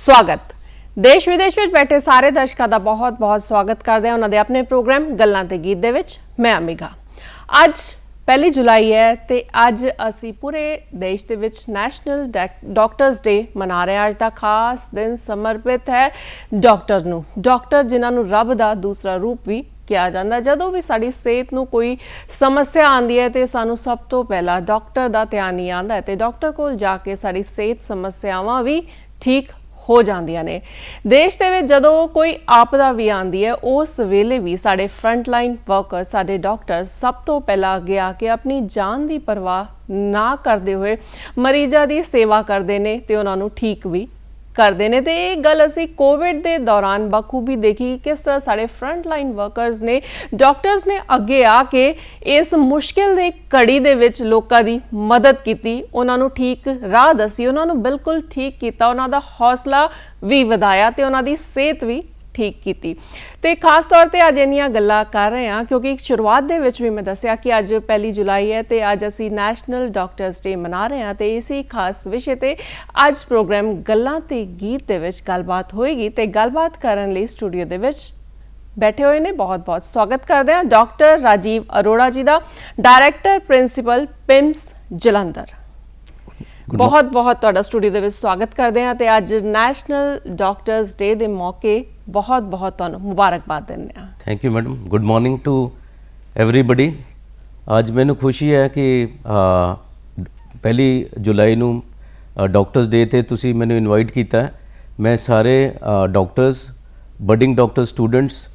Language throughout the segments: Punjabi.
स्वागत। देश विदेश में बैठे सारे दर्शकों का बहुत बहुत स्वागत करते हैं उन्होंने अपने प्रोग्राम गल्लां ते गीत दे विच। मैं अमिगा। अज 1 जुलाई है ते अज असी पूरे देश दे विच नैशनल डॉक्टर्स डे मना रहे हैं। अज दा खास दिन समर्पित है डॉक्टर नूं, डॉक्टर जिन्हां नूं रब दा दूसरा रूप भी किया जाता है। जदों भी साडी सेहत नूं कोई समस्या आती है तो सानूं सब तो पहला डॉक्टर दा ध्यान ही आंदा है ते डॉक्टर कोल जाके साडी सेहत समस्यावां भी ठीक हो जांदियां ने। देश दे विच जदों कोई आपदा भी आंदी है उस वेले भी साडे फ्रंट लाइन वर्कर साडे डॉक्टर सब तो पहला अगे आके अपनी जान की परवाह ना करते हुए मरीज़ां की सेवा करते हैं ते उन्हां नूं ठीक भी करते हैं। तो ये गल असी कोविड के दौरान बखूबी देखी किस तरह साढ़े फ्रंट लाइन वर्कर्स ने डॉक्टर्स ने अगे आके इस मुश्किल की घड़ी दे विच लोकां दी मदद की, उन्होंने ठीक राह दसी, उन्होंने बिल्कुल ठीक किया, उन्होंने हौसला भी वधाया ते उन्हों दी सेहत भी ठीक की। तो खास तौर पर अज इन्नियां गल्लां कर रहे हैं क्योंकि शुरुआत दे विच भी मैं दस्सिया कि अज 1 जुलाई है तो अज असी नैशनल डॉक्टर्स डे मना रहे हैं। तो इसी खास विषय ते अज प्रोग्राम गल्लां ते गीत दे विच गलबात होएगी। तो गलबात करन लई स्टूडियो दे विच बैठे हुए ने बहुत बहुत स्वागत करते हैं डॉक्टर राजीव अरोड़ा जी का, डायरैक्टर प्रिंसीपल पिम्स जलंधर। बहुत बहुत तुहाडा स्टूडियो दे विच स्वागत करते हैं। तो अज नैशनल डॉक्टर्स डे के मौके बहुत बहुत तुहानूं मुबारकबाद दिंदे हां। Thank you madam. Good morning to everybody. आज मैनू खुशी है कि 1 जुलाई नूं डॉक्टर्स डे ते तुसी मैनू इनवाइट किया है। मैं सारे doctors, budding doctor students,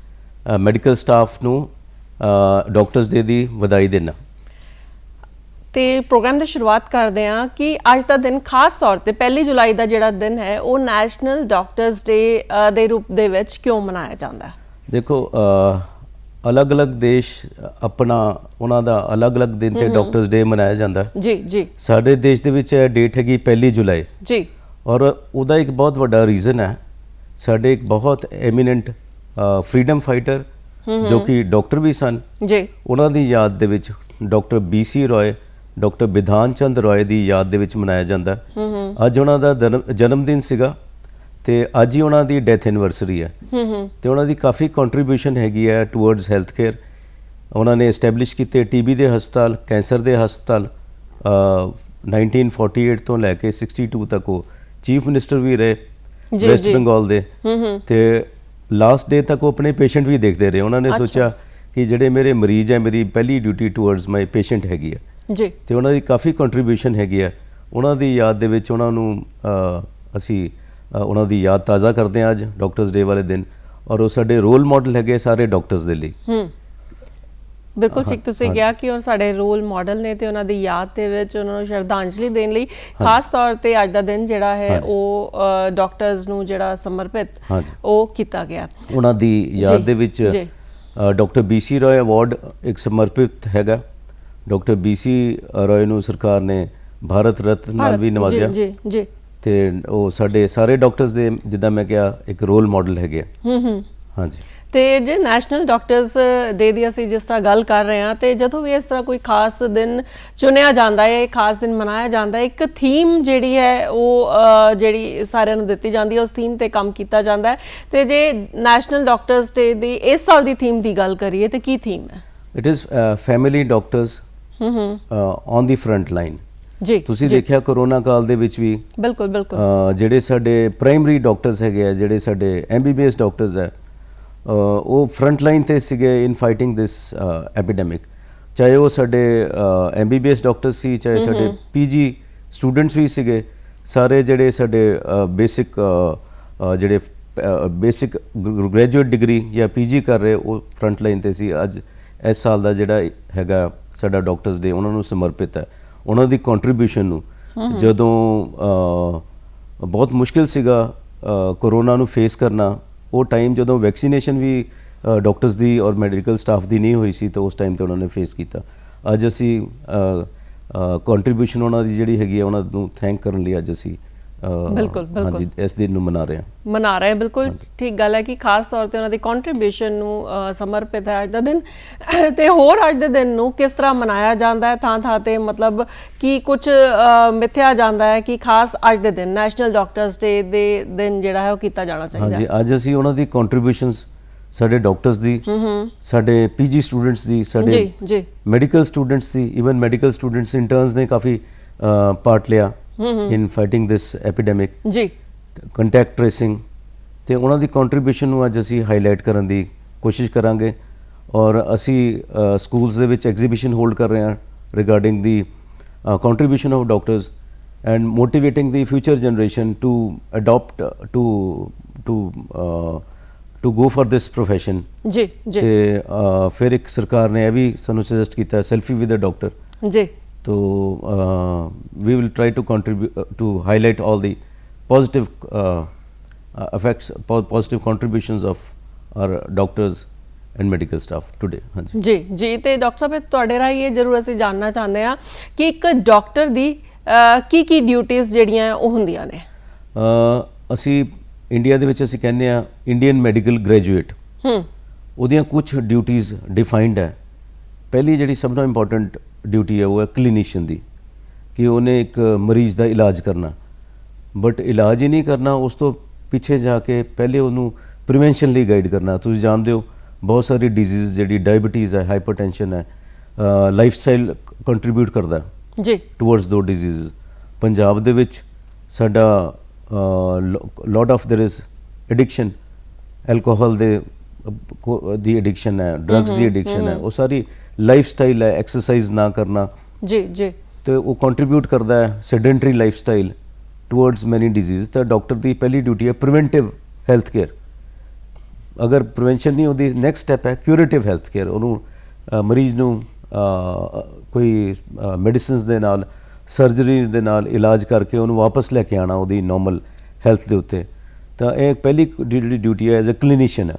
medical staff नूं डॉक्टर्स डे की वधाई देना। तो प्रोग्राम की शुरुआत करते हैं कि अज का दिन खास तौर पर 1 जुलाई का जोड़ा दिन है वो नैशनल डॉक्टर्स डे के रूप दे विच क्यों मनाया जाता है? देखो अलग अलग देश अपना उन्हों का अलग अलग दिन ते डॉक्टर्स डे मनाया जाता है। जी जी। साडे देश दे विच डेट हैगी 1 जुलाई जी। और उहदा एक बहुत बड़ा रीज़न है, साडे एक बहुत एमिनेंट फ्रीडम फाइटर जो कि डॉक्टर भी सन जी, उन्हों की याद दे विच डॉक्टर BC रॉय, डॉक्टर बिधान चंद रॉय की याद दे विच मनाया जाता है। अज उन्हों का जन्मदिन सीगा ते अज ही उन्हों की डैथ एनिवर्सरी है। तो उन्हों की काफ़ी कंट्रीब्यूशन हैगी है टूवर्ड्स हैल्थ केयर। उन्होंने एस्टैबलिश किए TB के हस्पताल, कैंसर के हस्पताल 1948 तो लैके 62 तक वो चीफ मिनिस्टर भी रहे वेस्ट बंगाल दे। ते लास्ट डे तक वो अपने पेशेंट भी देखते रहे। उन्होंने सोचा कि जेडे मेरे मरीज़ है मेरी पहली ड्यूटी टूवर्ड्स माई पेशेंट हैगी है जी। तो उन्होंने काफ़ी कंट्रीब्यूशन हैगी है। उन्होंने याद दे विच उन्होंने असी उन्होंने याद ताज़ा करते हैं अज डॉक्टर्स डे वाले दिन। और वो साडे रोल मॉडल है सारे डॉक्टर्स के लिए। बिल्कुल ठीक तुसीं कहा कि और साडे रोल मॉडल ने ते उन्हां दी याद दे विच उन्हां नूं श्रद्धांजलि देण लई खास तौर ते अज दा दिन जिहड़ा है वो डॉक्टर्स नूं जिहड़ा समर्पित वो कीता गया। उन्हां दी याद दे विच डॉक्टर BC रॉय अवार्ड एक समर्पित हैगा। डॉक्टर BC रॉय नूं सरकार ने भारत रत्न नाल भी नवाजिया। जी जी। ते वो साडे सारे डॉक्टर्स दे जिद्दां मैं कहा एक रोल मॉडल हैगे। हाँ जी। तो जे नैशनल डॉक्टर्स डे की असीं जिस तरह गल कर रहे हैं तो जदों भी इस तरह कोई खास दिन चुनिया जाता है, खास दिन मनाया जाता है, एक थीम जिहड़ी है वो जिहड़ी सारिआं नूं दित्ती जाती है उस थीम ते काम किया जाता है। तो जे नैशनल डॉक्टर्स डे की इस साल की थीम की गल करिए तो की थीम है? It is family doctors on the front line. जी तुसीं देखिया कोरोना काल दे विच भी बिल्कुल बिल्कुल जिहड़े साडे प्राइमरी डॉक्टर्स हैगे, जिहड़े साडे MBBS डॉक्टर्स है वो फ्रंट लाइन ते सिगे इन फाइटिंग दिस एपीडेमिक। चाहे वो साडे MBBS डॉक्टर्स सी, चाहे साडे PG स्टूडेंट्स भी सिगे, सारे जिहड़े साडे बेसिक जिहड़े बेसिक ग्रेजुएट डिग्री या PG कर रहे वो फ्रंट लाइन ते सी। अज इस साल का जिहड़ा हैगा साडा डॉक्टर्स डे उन्होंने समर्पित है। उन्हों दी कंट्रीब्यूशन नूं जदों बहुत मुश्किल सीगा कोरोना नूं फेस करना, वो टाइम जदों वैक्सीनेशन भी डॉक्टर्स दी और मैडिकल स्टाफ दी नहीं हुई सी तो उस टाइम तो उन्होंने फेस किया। अज असी कंट्रीब्यूशन उन्हों दी जिहड़ी हैगी उन्हों नूं थैंक करन लई अज असी ਬਿਲਕੁਲ, ਬਿਲਕੁਲ। ਹਾਂਜੀ ਇਸ ਦਿਨ ਨੂੰ ਮਨਾ ਰਹੇ ਹਾਂ। ਮਨਾ ਰਹੇ ਬਿਲਕੁਲ ਠੀਕ ਗੱਲ ਹੈ ਕਿ ਖਾਸ ਤੌਰ ਤੇ ਉਹਨਾਂ ਦੀ ਕੰਟਰੀਬਿਊਸ਼ਨ ਨੂੰ ਸਮਰਪਿਤ ਹੈ ਅੱਜ ਦਾ ਦਿਨ। ਤੇ ਹੋਰ ਅੱਜ ਦੇ ਦਿਨ ਨੂੰ ਕਿਸ ਤਰ੍ਹਾਂ ਮਨਾਇਆ ਜਾਂਦਾ ਹੈ ਥਾਂ ਥਾਂ ਤੇ, ਮਤਲਬ ਕਿ ਕੁਝ ਮਿਥਿਆ ਜਾਂਦਾ ਹੈ ਕਿ ਖਾਸ ਅੱਜ ਦੇ ਦਿਨ ਨੈਸ਼ਨਲ ਡਾਕਟਰਸ ਡੇ ਦੇ ਦਿਨ ਜਿਹੜਾ ਹੈ ਉਹ ਕੀਤਾ ਜਾਣਾ ਚਾਹੀਦਾ ਹਾਂਜੀ, ਹੈ। ਅੱਜ ਅਸੀਂ ਉਹਨਾਂ ਦੀ ਕੰਟਰੀਬਿਊਸ਼ਨਸ, ਸਾਡੇ ਡਾਕਟਰਸ ਦੀ, ਸਾਡੇ ਪੀਜੀ ਸਟੂਡੈਂਟਸ ਦੀ, ਸਾਡੇ ਜੀ ਜੀ ਮੈਡੀਕਲ ਸਟੂਡੈਂਟਸ ਦੀ, ਇਵਨ ਮੈਡੀਕਲ ਸਟੂਡੈਂਟਸ ਇੰਟਰਨਸ ਨੇ ਕਾਫੀ ਪਾਰਟ ਲਿਆ ਇਨ ਫਾਈਟਿੰਗ ਦਿਸ ਐਪੀਡੈਮਿਕ, ਜੀ ਕੰਟੈਕਟ ਟ੍ਰੇਸਿੰਗ, ਤੇ ਉਹਨਾਂ ਦੀ ਕੰਟਰੀਬਿਊਸ਼ਨ ਨੂੰ ਅੱਜ ਅਸੀਂ ਹਾਈਲਾਈਟ ਕਰਨ ਦੀ ਕੋਸ਼ਿਸ਼ ਕਰਾਂਗੇ। ਔਰ ਅਸੀਂ ਸਕੂਲਸ ਦੇ ਵਿੱਚ ਐਗਜ਼ੀਬਿਸ਼ਨ ਹੋਲਡ ਕਰ ਰਹੇ ਹਾਂ regarding the contribution of doctors and motivating the future generation to adopt to go for this profession. ਜੀ ਜੀ ਤੇ ਫਿਰ ਇੱਕ ਸਰਕਾਰ ਨੇ ਇਹ ਵੀ ਸਾਨੂੰ ਸੁਜੈਸਟ ਕੀਤਾ ਸੈਲਫੀ ਵਿਦ ਅ ਡਾਕਟਰ। ਜੀ So we will try to contribute to highlight all the positive effects, positive contributions of our doctors and medical staff today. ਹਾਂਜੀ ਜੀ ਜੀ ਤੇ ਡਾਕਟਰ ਸਾਹਿਬ ਤੁਹਾਡੇ ਰਾਹੀਂ ਇਹ ਜ਼ਰੂਰ ਅਸੀਂ ਜਾਣਨਾ ਚਾਹੁੰਦੇ ਹਾਂ ਕਿ ਇੱਕ ਡਾਕਟਰ ਦੀ ਕੀ ਡਿਊਟੀਆਂ ਜਿਹੜੀਆਂ ਉਹ ਹੁੰਦੀਆਂ ਨੇ। ਅਸੀਂ ਇੰਡੀਆ ਦੇ ਵਿੱਚ ਅਸੀਂ ਕਹਿੰਦੇ ਆ ਇੰਡੀਅਨ ਮੈਡੀਕਲ ਗ੍ਰੈਜੂਏਟ, ਉਹਦੀਆਂ ਕੁਝ ਡਿਊਟੀਆਂ ਡਿਫਾਈਨਡ ਹੈ। ਪਹਿਲੀ ਜਿਹੜੀ ਸਭ ਤੋਂ ਇੰਪੋਰਟੈਂਟ ਡਿਊਟੀ ਹੈ ਉਹ ਹੈ ਕਲੀਨੀਸ਼ੀਅਨ ਦੀ, ਕਿ ਉਹਨੇ ਇੱਕ ਮਰੀਜ਼ ਦਾ ਇਲਾਜ ਕਰਨਾ। ਬਟ ਇਲਾਜ ਹੀ ਨਹੀਂ ਕਰਨਾ, ਉਸ ਤੋਂ ਪਿੱਛੇ ਜਾ ਕੇ ਪਹਿਲੇ ਉਹਨੂੰ ਪ੍ਰੀਵੈਂਸ਼ਨ ਲਈ ਗਾਈਡ ਕਰਨਾ। ਤੁਸੀਂ ਜਾਣਦੇ ਹੋ ਬਹੁਤ ਸਾਰੀ ਡਿਜ਼ੀਜ਼, ਜਿਹੜੀ ਡਾਇਬਟੀਜ਼ ਹੈ, ਹਾਈਪਰਟੈਂਸ਼ਨ ਹੈ, ਲਾਈਫ ਸਟਾਈਲ ਕੰਟਰੀਬਿਊਟ ਕਰਦਾ ਜੀ ਟੂਵਰਡਸ ਦੋ ਡਿਜ਼ੀਜ਼। ਪੰਜਾਬ ਦੇ ਵਿੱਚ ਸਾਡਾ lot of there is addiction, alcohol the addiction ਹੈ, ਡਰੱਗਸ ਦੀ ਐਡਿਕਸ਼ਨ ਹੈ, ਉਹ ਸਾਰੀ ਲਾਈਫ ਸਟਾਈਲ ਹੈ, ਐਕਸਰਸਾਈਜ਼ ਨਾ ਕਰਨਾ ਜੀ ਜੀ ਤੇ ਉਹ ਕੰਟਰੀਬਿਊਟ ਕਰਦਾ ਹੈ ਸੈਡੈਂਟਰੀ ਲਾਈਫ ਸਟਾਈਲ ਟੂਵਰਡਸ ਮੈਨੀ ਡਿਜ਼ੀਜ਼। ਤਾਂ ਡਾਕਟਰ ਦੀ ਪਹਿਲੀ ਡਿਊਟੀ ਹੈ ਪ੍ਰੀਵੈਂਟਿਵ ਹੈਲਥ ਕੇਅਰ। ਅਗਰ ਪ੍ਰੀਵੈਂਸ਼ਨ ਨਹੀਂ ਹੁੰਦੀ, ਨੈਕਸਟ ਸਟੈਪ ਹੈ ਕਿਊਰੇਟਿਵ ਹੈਲਥ ਕੇਅਰ। ਉਹਨੂੰ ਮਰੀਜ਼ ਨੂੰ ਕੋਈ ਮੈਡੀਸਿਨਸ ਦੇ ਨਾਲ, ਸਰਜਰੀ ਦੇ ਨਾਲ ਇਲਾਜ ਕਰਕੇ ਉਹਨੂੰ ਵਾਪਸ ਲੈ ਕੇ ਆਉਣਾ ਉਹਦੀ ਨੋਰਮਲ ਹੈਲਥ ਦੇ ਉੱਤੇ। ਤਾਂ ਇਹ ਪਹਿਲੀ ਜਿਹੜੀ ਡਿਊਟੀ ਹੈ ਐਜ਼ ਅ ਕਲੀਨੀਸ਼ੀਅਨ ਹੈ।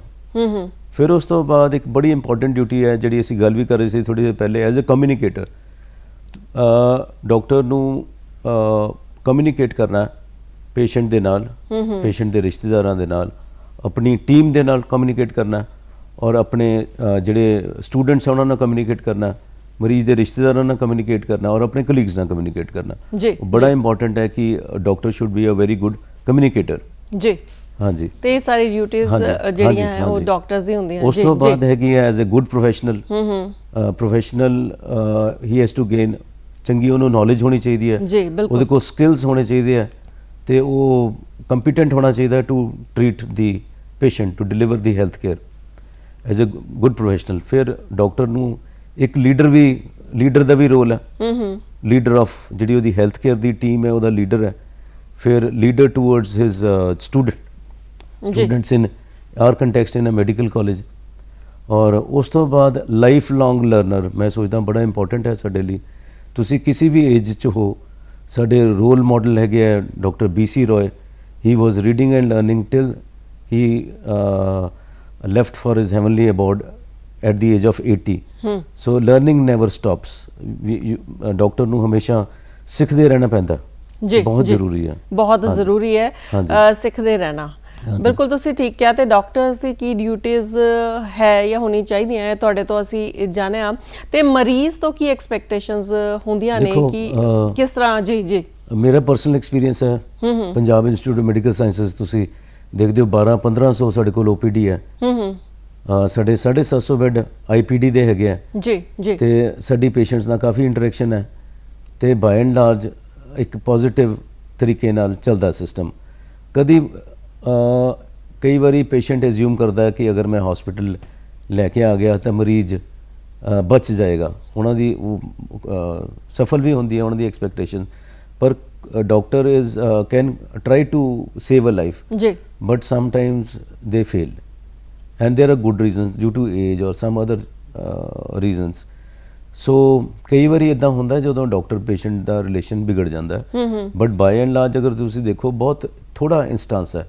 ਫਿਰ ਉਸ ਤੋਂ ਬਾਅਦ ਇੱਕ ਬੜੀ ਇੰਪੋਰਟੈਂਟ ਡਿਊਟੀ ਹੈ ਜਿਹੜੀ ਅਸੀਂ ਗੱਲ ਵੀ ਕਰ ਰਹੇ ਸੀ ਥੋੜ੍ਹੀ ਦੇਰ ਪਹਿਲੇ, ਐਜ਼ ਅ ਕਮਿਊਨੀਕੇਟਰ। ਡਾਕਟਰ ਨੂੰ ਕਮਿਊਨੀਕੇਟ ਕਰਨਾ ਪੇਸ਼ੈਂਟ ਦੇ ਨਾਲ, ਪੇਸ਼ੈਂਟ ਦੇ ਰਿਸ਼ਤੇਦਾਰਾਂ ਦੇ ਨਾਲ, ਆਪਣੀ ਟੀਮ ਦੇ ਨਾਲ ਕਮਿਊਨੀਕੇਟ ਕਰਨਾ, ਔਰ ਆਪਣੇ ਜਿਹੜੇ ਸਟੂਡੈਂਟਸ ਆ ਉਹਨਾਂ ਨਾਲ ਕਮਿਊਨੀਕੇਟ ਕਰਨਾ, ਮਰੀਜ਼ ਦੇ ਰਿਸ਼ਤੇਦਾਰਾਂ ਨਾਲ ਕਮਿਊਨੀਕੇਟ ਕਰਨਾ, ਔਰ ਆਪਣੇ ਕਲੀਗਸ ਨਾਲ ਕਮਿਊਨੀਕੇਟ ਕਰਨਾ। ਜੀ ਬੜਾ ਇੰਪੋਰਟੈਂਟ ਹੈ ਕਿ doctor should be a very good communicator. ਜੀ ਹਾਂਜੀ, ਤੇ ਇਹ ਸਾਰੀ ਡਿਊਟੀਆਂ ਜਿਹੜੀਆਂ ਹੈ ਉਹ ਡਾਕਟਰਸ ਦੀ ਹੁੰਦੀਆਂ। ਉਸ ਤੋਂ ਬਾਅਦ ਹੈਗੀ ਹੈ as a good professional. Professional ਹੀ ਹੈਜ਼ ਟੂ ਗੇਨ, ਚੰਗੀ ਉਹਨੂੰ ਨੌਲੇਜ ਹੋਣੀ ਚਾਹੀਦੀ ਹੈ, ਜੀ ਬਿਲਕੁਲ, ਉਹਦੇ ਕੋਲ ਸਕਿੱਲਸ ਹੋਣੇ ਚਾਹੀਦੇ ਹੈ, ਤੇ ਉਹ ਕੰਪੀਟੈਂਟ ਹੋਣਾ ਚਾਹੀਦਾ to treat the patient, to deliver the health care as a good professional. ਫਿਰ ਡਾਕਟਰ ਨੂੰ ਇੱਕ ਲੀਡਰ ਦਾ ਵੀ ਰੋਲ ਹੈ। ਲੀਡਰ ਆਫ ਜਿਹੜੀ ਉਹਦੀ ਹੈਲਥ ਕੇਅਰ ਦੀ ਟੀਮ ਹੈ ਉਹਦਾ ਲੀਡਰ ਹੈ। ਫਿਰ leader towards his students in our context in a medical college. ਔਰ ਉਸ ਤੋਂ ਬਾਅਦ ਲਾਈਫ ਲੌਂਗ ਲਰਨਰ, ਮੈਂ ਸੋਚਦਾ ਬੜਾ ਇੰਪੋਰਟੈਂਟ ਹੈ ਸਾਡੇ ਲਈ। ਤੁਸੀਂ ਕਿਸੇ ਵੀ ਏਜ 'ਚ ਹੋ, ਸਾਡੇ ਰੋਲ ਮਾਡਲ ਹੈਗੇ ਹੈ doctor BC Roy. He was reading and learning till he left for his heavenly abode at the age of 80. So learning never stops. Doctor ਨੂੰ ਹਮੇਸ਼ਾ ਸਿੱਖਦੇ ਰਹਿਣਾ ਪੈਂਦਾ, ਜੀ ਬਹੁਤ ਜ਼ਰੂਰੀ ਹੈ, ਬਹੁਤ ਜ਼ਰੂਰੀ ਹੈ ਸਿੱਖਦੇ ਰਹਿਣਾ। ਬਿਲਕੁਲ ਤੁਸੀਂ ਠੀਕ ਕਿਹਾ। ਤੇ ਡਾਕਟਰਸ ਦੀ ਕੀ ਡਿਊਟੀਜ਼ ਹੈ ਜਾਂ ਹੋਣੀ ਚਾਹੀਦੀਆਂ ਹੈ ਤੁਹਾਡੇ ਤੋਂ ਅਸੀਂ ਜਾਣਿਆ, ਤੇ ਮਰੀਜ਼ ਤੋਂ ਕੀ ਐਕਸਪੈਕਟੇਸ਼ਨਸ ਹੁੰਦੀਆਂ ਨੇ ਕਿ ਕਿਸ ਤਰ੍ਹਾਂ? ਜੀ ਜੀ ਮੇਰਾ ਪਰਸਨਲ ਐਕਸਪੀਰੀਅੰਸ ਹੈ Punjab institute of medical sciences. ਤੁਸੀਂ ਦੇਖਦੇ ਹੋ 1200-1500 ਸਾਡੇ ਕੋਲ OPD ਹੈ। ਸਾਡੇ 750 ਬੈੱਡ IPD ਦੇ ਹੈਗੇ ਆ। ਜੀ ਜੀ ਤੇ ਸਾਡੀ ਪੇਸ਼ੈਂਟਸ ਨਾਲ ਕਾਫੀ ਇੰਟਰੈਕਸ਼ਨ ਹੈ, ਤੇ ਬਾਏ ਐਂਡ ਲਾਰਜ ਇੱਕ ਪੋਜ਼ਿਟਿਵ ਤਰੀਕੇ ਨਾਲ ਚੱਲਦਾ ਸਿਸਟਮ। ਕਈ ਵਾਰੀ ਪੇਸ਼ੈਂਟ ਐਜ਼ਿਊਮ ਕਰਦਾ ਹੈ ਕਿ ਅਗਰ ਮੈਂ ਹਸਪੀਟਲ ਲੈ ਕੇ ਆ ਗਿਆ ਤਾਂ ਮਰੀਜ਼ ਬਚ ਜਾਏਗਾ। ਉਹਨਾਂ ਦੀ ਸਫਲ ਵੀ ਹੁੰਦੀ ਹੈ ਉਹਨਾਂ ਦੀ ਐਕਸਪੈਕਟੇਸ਼ਨ, ਪਰ doctor can try to save a life, but sometimes they fail, and there are good reasons due to age or some other reasons. So ਕਈ ਵਾਰੀ ਇੱਦਾਂ ਹੁੰਦਾ ਜਦੋਂ ਡਾਕਟਰ ਪੇਸ਼ੈਂਟ ਦਾ ਰਿਲੇਸ਼ਨ ਵਿਗੜ ਜਾਂਦਾ ਹੈ, ਬਟ ਬਾਏ ਐਂਡ ਲਾਰਜ ਅਗਰ ਤੁਸੀਂ ਦੇਖੋ ਬਹੁਤ ਥੋੜਾ ਇੰਸਟੈਂਸ ਹੈ।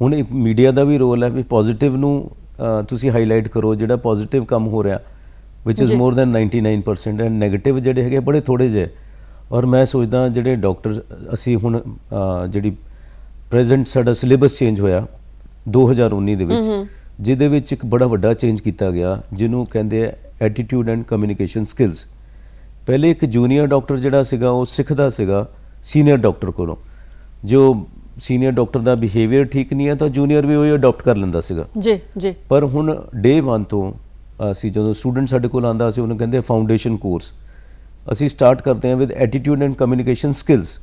ਹੁਣ ਇੱਕ ਮੀਡੀਆ ਦਾ ਵੀ ਰੋਲ ਹੈ ਵੀ ਪੋਜ਼ਿਟਿਵ ਨੂੰ ਤੁਸੀਂ ਹਾਈਲਾਈਟ ਕਰੋ, ਜਿਹੜਾ ਪੋਜ਼ਿਟਿਵ ਕੰਮ ਹੋ ਰਿਹਾ which is more than 99%, and negative ਜਿਹੜੇ ਹੈਗੇ ਬੜੇ ਥੋੜੇ ਜਿਹੇ। ਔਰ ਮੈਂ ਸੋਚਦਾ ਜਿਹੜੇ ਡਾਕਟਰ ਅਸੀਂ ਹੁਣ ਜਿਹੜੀ ਪ੍ਰੈਜ਼ੈਂਟ ਸਾਡਾ ਸਿਲੇਬਸ ਚੇਂਜ ਹੋਇਆ 2019 ਦੇ ਵਿੱਚ, ਜਿਹਦੇ ਵਿੱਚ ਇੱਕ ਬੜਾ ਵੱਡਾ ਚੇਂਜ ਕੀਤਾ ਗਿਆ ਜਿਹਨੂੰ ਕਹਿੰਦੇ ਆ ਐਟੀਟਿਊਡ ਐਂਡ ਕਮਿਊਨੀਕੇਸ਼ਨ ਸਕਿੱਲਸ। ਪਹਿਲੇ ਇੱਕ ਜੂਨੀਅਰ ਡਾਕਟਰ ਜਿਹੜਾ ਸੀਗਾ ਉਹ ਸਿੱਖਦਾ ਸੀਗਾ ਸੀਨੀਅਰ ਡਾਕਟਰ ਕੋਲੋਂ, ਜੋ ਸੀਨੀਅਰ ਡਾਕਟਰ ਦਾ ਬਿਹੇਵੀਅਰ ਠੀਕ ਨਹੀਂ ਹੈ ਤਾਂ ਜੂਨੀਅਰ ਵੀ ਉਹ ਅਡਾਪਟ ਕਰ ਲੈਂਦਾ ਸੀਗਾ ਜੀ ਜੀ। ਪਰ ਹੁਣ ਡੇ 1 ਤੋਂ ਅਸੀਂ ਜਦੋਂ ਸਟੂਡੈਂਟ ਸਾਡੇ ਕੋਲ ਆਉਂਦਾ ਸੀ ਉਹਨੂੰ ਕਹਿੰਦੇ ਫਾਊਂਡੇਸ਼ਨ ਕੋਰਸ ਅਸੀਂ ਸਟਾਰਟ ਕਰਦੇ ਹਾਂ with attitude and communication skills,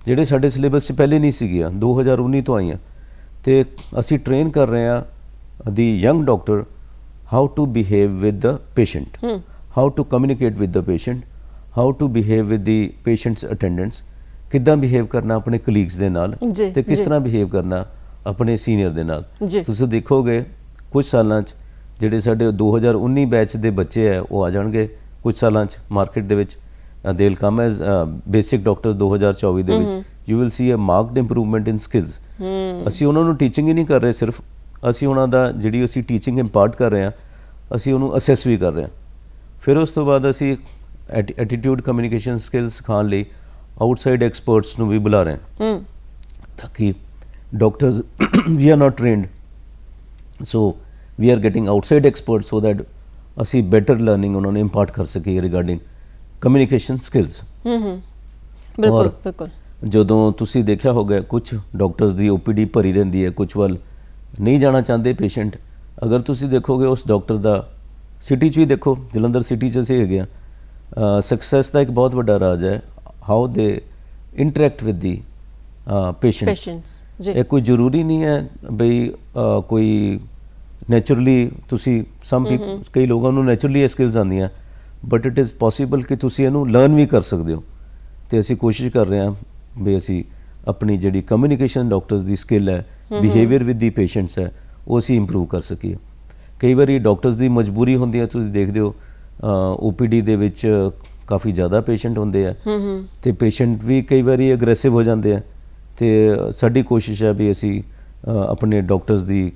ਜਿਹੜੇ ਸਾਡੇ ਸਿਲੇਬਸ 'ਚ ਪਹਿਲੇ ਨਹੀਂ ਸੀਗੀਆਂ, 2019 ਤੋਂ ਆਈਆਂ। ਤੇ ਅਸੀਂ ਟ੍ਰੇਨ ਕਰ ਰਹੇ ਹਾਂ the young doctor how to behave with the patient, how to communicate with the patient, how to behave with the patients attendants, ਕਿੱਦਾਂ ਬਿਹੇਵ ਕਰਨਾ ਆਪਣੇ ਕਲੀਗਸ ਦੇ ਨਾਲ ਤੇ ਕਿਸ ਤਰ੍ਹਾਂ ਬਿਹੇਵ ਕਰਨਾ ਆਪਣੇ ਸੀਨੀਅਰ ਦੇ ਨਾਲ। ਤੁਸੀਂ ਦੇਖੋਗੇ ਕੁਝ ਸਾਲਾਂ 'ਚ ਜਿਹੜੇ ਸਾਡੇ 2019 ਬੈਚ ਦੇ ਬੱਚੇ ਹੈ ਉਹ ਆ ਜਾਣਗੇ ਕੁਝ ਸਾਲਾਂ 'ਚ ਮਾਰਕੀਟ ਦੇ ਵਿੱਚ, they will come as basic doctor 2024 ਦੇ ਵਿੱਚ। You will see a marked improvement in skills. ਅਸੀਂ ਉਹਨਾਂ ਨੂੰ ਟੀਚਿੰਗ ਹੀ ਨਹੀਂ ਕਰ ਰਹੇ ਸਿਰਫ, ਅਸੀਂ ਉਹਨਾਂ ਦਾ ਜਿਹੜੀ ਅਸੀਂ ਟੀਚਿੰਗ ਇੰਪਾਰਟ ਕਰ ਰਹੇ ਹਾਂ ਅਸੀਂ ਉਹਨੂੰ ਅਸੈਸ ਵੀ ਕਰ ਰਹੇ ਹਾਂ। ਫਿਰ ਉਸ ਤੋਂ ਬਾਅਦ ਅਸੀਂ ਐਟੀਟਿਊਡ ਕਮਿਊਨੀਕੇਸ਼ਨ ਸਕਿੱਲਸ ਸਿਖਾਉਣ ਲਈ ਆਊਟਸਾਈਡ ਐਕਸਪਰਟਸ ਨੂੰ ਵੀ ਬੁਲਾ ਰਹੇ ਹਾਂ ਤਾਂ ਕਿ doctors we are not trained, so we are getting outside experts so that ਅਸੀਂ ਬੈਟਰ ਲਰਨਿੰਗ ਉਹਨਾਂ ਨੂੰ ਇੰਪਾਰਟ ਕਰ ਸਕੀਏ ਰਿਗਾਰਡਿੰਗ ਕਮਿਊਨੀਕੇਸ਼ਨ ਸਕਿੱਲਸ। ਬਿਲਕੁਲ ਬਿਲਕੁਲ। ਜਦੋਂ ਤੁਸੀਂ ਦੇਖਿਆ ਹੋਗਾ ਕੁਝ ਡਾਕਟਰਸ ਦੀ OPD ਭਰੀ ਰਹਿੰਦੀ ਹੈ, ਕੁਝ ਵੱਲ ਨਹੀਂ ਜਾਣਾ ਚਾਹੁੰਦੇ ਪੇਸ਼ੈਂਟ। ਅਗਰ ਤੁਸੀਂ ਦੇਖੋਗੇ ਉਸ ਡਾਕਟਰ ਦਾ ਸਿਟੀ 'ਚ ਵੀ ਦੇਖੋ, ਜਲੰਧਰ ਸਿਟੀ 'ਚ ਅਸੀਂ ਹੈਗੇ ਹਾਂ, ਸਕਸੈਸ ਦਾ ਇੱਕ ਬਹੁਤ ਵੱਡਾ ਰਾਜ ਹੈ how they interact with the patients. ਇਹ ਕੋਈ ਜ਼ਰੂਰੀ ਨਹੀਂ ਹੈ ਬਈ ਕੋਈ ਨੈਚੁਰਲੀ ਤੁਸੀਂ ਕਈ ਲੋਕਾਂ ਨੂੰ ਨੈਚੁਰਲੀ ਇਹ ਸਕਿੱਲਸ ਆਉਂਦੀਆਂ, ਬਟ ਇਟ ਇਜ਼ ਪੋਸੀਬਲ ਕਿ ਤੁਸੀਂ ਇਹਨੂੰ ਲਰਨ ਵੀ ਕਰ ਸਕਦੇ ਹੋ। ਤੇ ਅਸੀਂ ਕੋਸ਼ਿਸ਼ ਕਰ ਰਹੇ ਹਾਂ ਵੀ ਅਸੀਂ ਆਪਣੀ ਜਿਹੜੀ ਕਮਿਊਨੀਕੇਸ਼ਨ ਡਾਕਟਰਸ ਦੀ ਸਕਿੱਲ ਹੈ, ਬਿਹੇਵੀਅਰ ਵਿਦ ਦੀ ਪੇਸ਼ੈਂਟਸ ਹੈ, ਉਹ ਅਸੀਂ ਇੰਪਰੂਵ ਕਰ ਸਕੀਏ। ਕਈ ਵਾਰੀ ਡਾਕਟਰਸ ਦੀ ਮਜਬੂਰੀ ਹੁੰਦੀ ਹੈ, ਤੁਸੀਂ ਦੇਖਦੇ ਹੋ OPD ਦੇ ਵਿੱਚ ਕਾਫੀ ਜ਼ਿਆਦਾ ਪੇਸ਼ੈਂਟ ਹੁੰਦੇ ਆ ਤੇ ਪੇਸ਼ੈਂਟ ਵੀ ਕਈ ਵਾਰੀ ਅਗਰੈਸਿਵ ਹੋ ਜਾਂਦੇ ਆ। ਤੇ ਸਾਡੀ ਕੋਸ਼ਿਸ਼ ਹੈ ਵੀ ਅਸੀਂ ਆਪਣੇ ਡਾਕਟਰਸ ਦੀ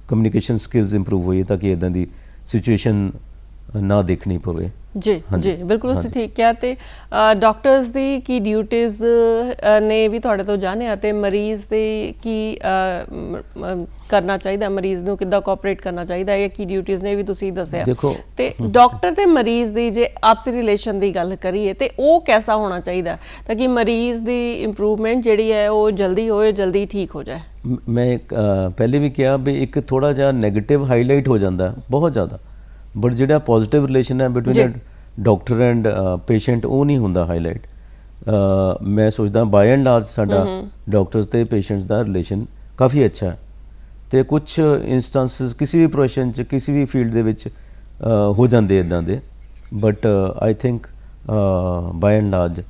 ਕਮਿਊਨੀਕੇਸ਼ਨ ਸਕਿੱਲਸ ਇੰਪਰੂਵ ਹੋਈਏ ਤਾਂ ਕਿ ਇੱਦਾਂ ਦੀ ਸਿਚੁਏਸ਼ਨ ਨਾ ਦੇਖਣੀ ਪਵੇ। ਜੀ ਜੀ ਬਿਲਕੁਲ ਤੁਸੀਂ ਠੀਕ ਕਿਹਾ। ਤੇ ਡਾਕਟਰਸ ਦੀ ਕੀ ਡਿਊਟੀਜ਼ ਨੇ ਵੀ ਤੁਹਾਡੇ ਤੋਂ ਜਾਣਿਆ ਤੇ ਮਰੀਜ਼ ਦੇ ਕੀ ਕਰਨਾ ਚਾਹੀਦਾ, ਮਰੀਜ਼ ਨੂੰ ਕਿੱਦਾਂ ਕੋਆਪਰੇਟ ਕਰਨਾ ਚਾਹੀਦਾ, ਇਹ ਕੀ ਡਿਊਟੀਜ਼ ਨੇ ਵੀ ਤੁਸੀਂ ਦੱਸਿਆ। ਤੇ ਡਾਕਟਰ ਤੇ ਮਰੀਜ਼ ਦੀ ਜੇ ਆਪਸੀ ਰਿਲੇਸ਼ਨ ਦੀ ਗੱਲ ਕਰੀਏ ਤੇ ਉਹ ਕੈਸਾ ਹੋਣਾ ਚਾਹੀਦਾ ਤਾਂ ਕਿ ਮਰੀਜ਼ ਦੀ ਇੰਪਰੂਵਮੈਂਟ ਜਿਹੜੀ ਹੈ ਉਹ ਜਲਦੀ ਹੋਏ, ਜਲਦੀ ਠੀਕ ਹੋ ਜਾਏ। ਮੈਂ ਪਹਿਲੇ ਵੀ ਕਿਹਾ ਵੀ ਇੱਕ ਥੋੜਾ ਜਿਹਾ ਨੈਗੇਟਿਵ ਹਾਈਲਾਈਟ ਹੋ ਜਾਂਦਾ ਬਹੁਤ ਜ਼ਿਆਦਾ, ਬਟ ਜਿਹੜਾ ਪੋਜ਼ਿਟਿਵ ਰਿਲੇਸ਼ਨ ਹੈ ਬਿਟਵੀਨ ਡਾਕਟਰ ਐਂਡ ਪੇਸ਼ੈਂਟ ਉਹ ਨਹੀਂ ਹੁੰਦਾ ਹਾਈਲਾਈਟ। ਮੈਂ ਸੋਚਦਾ ਬਾਈ ਐਂਡ ਲਾਰਜ ਸਾਡਾ ਡਾਕਟਰਸ ਤੇ ਪੇਸ਼ੈਂਟਸ ਦਾ ਰਿਲੇਸ਼ਨ ਕਾਫੀ ਅੱਛਾ ਹੈ। ਤੇ ਕੁਝ ਇੰਸਟੈਂਸਸ ਕਿਸੇ ਵੀ ਪ੍ਰੋਫੈਸ਼ਨ 'ਚ ਕਿਸੇ ਵੀ ਫੀਲਡ ਦੇ ਵਿੱਚ ਹੋ ਜਾਂਦੇ ਇੱਦਾਂ ਦੇ, but I think by and large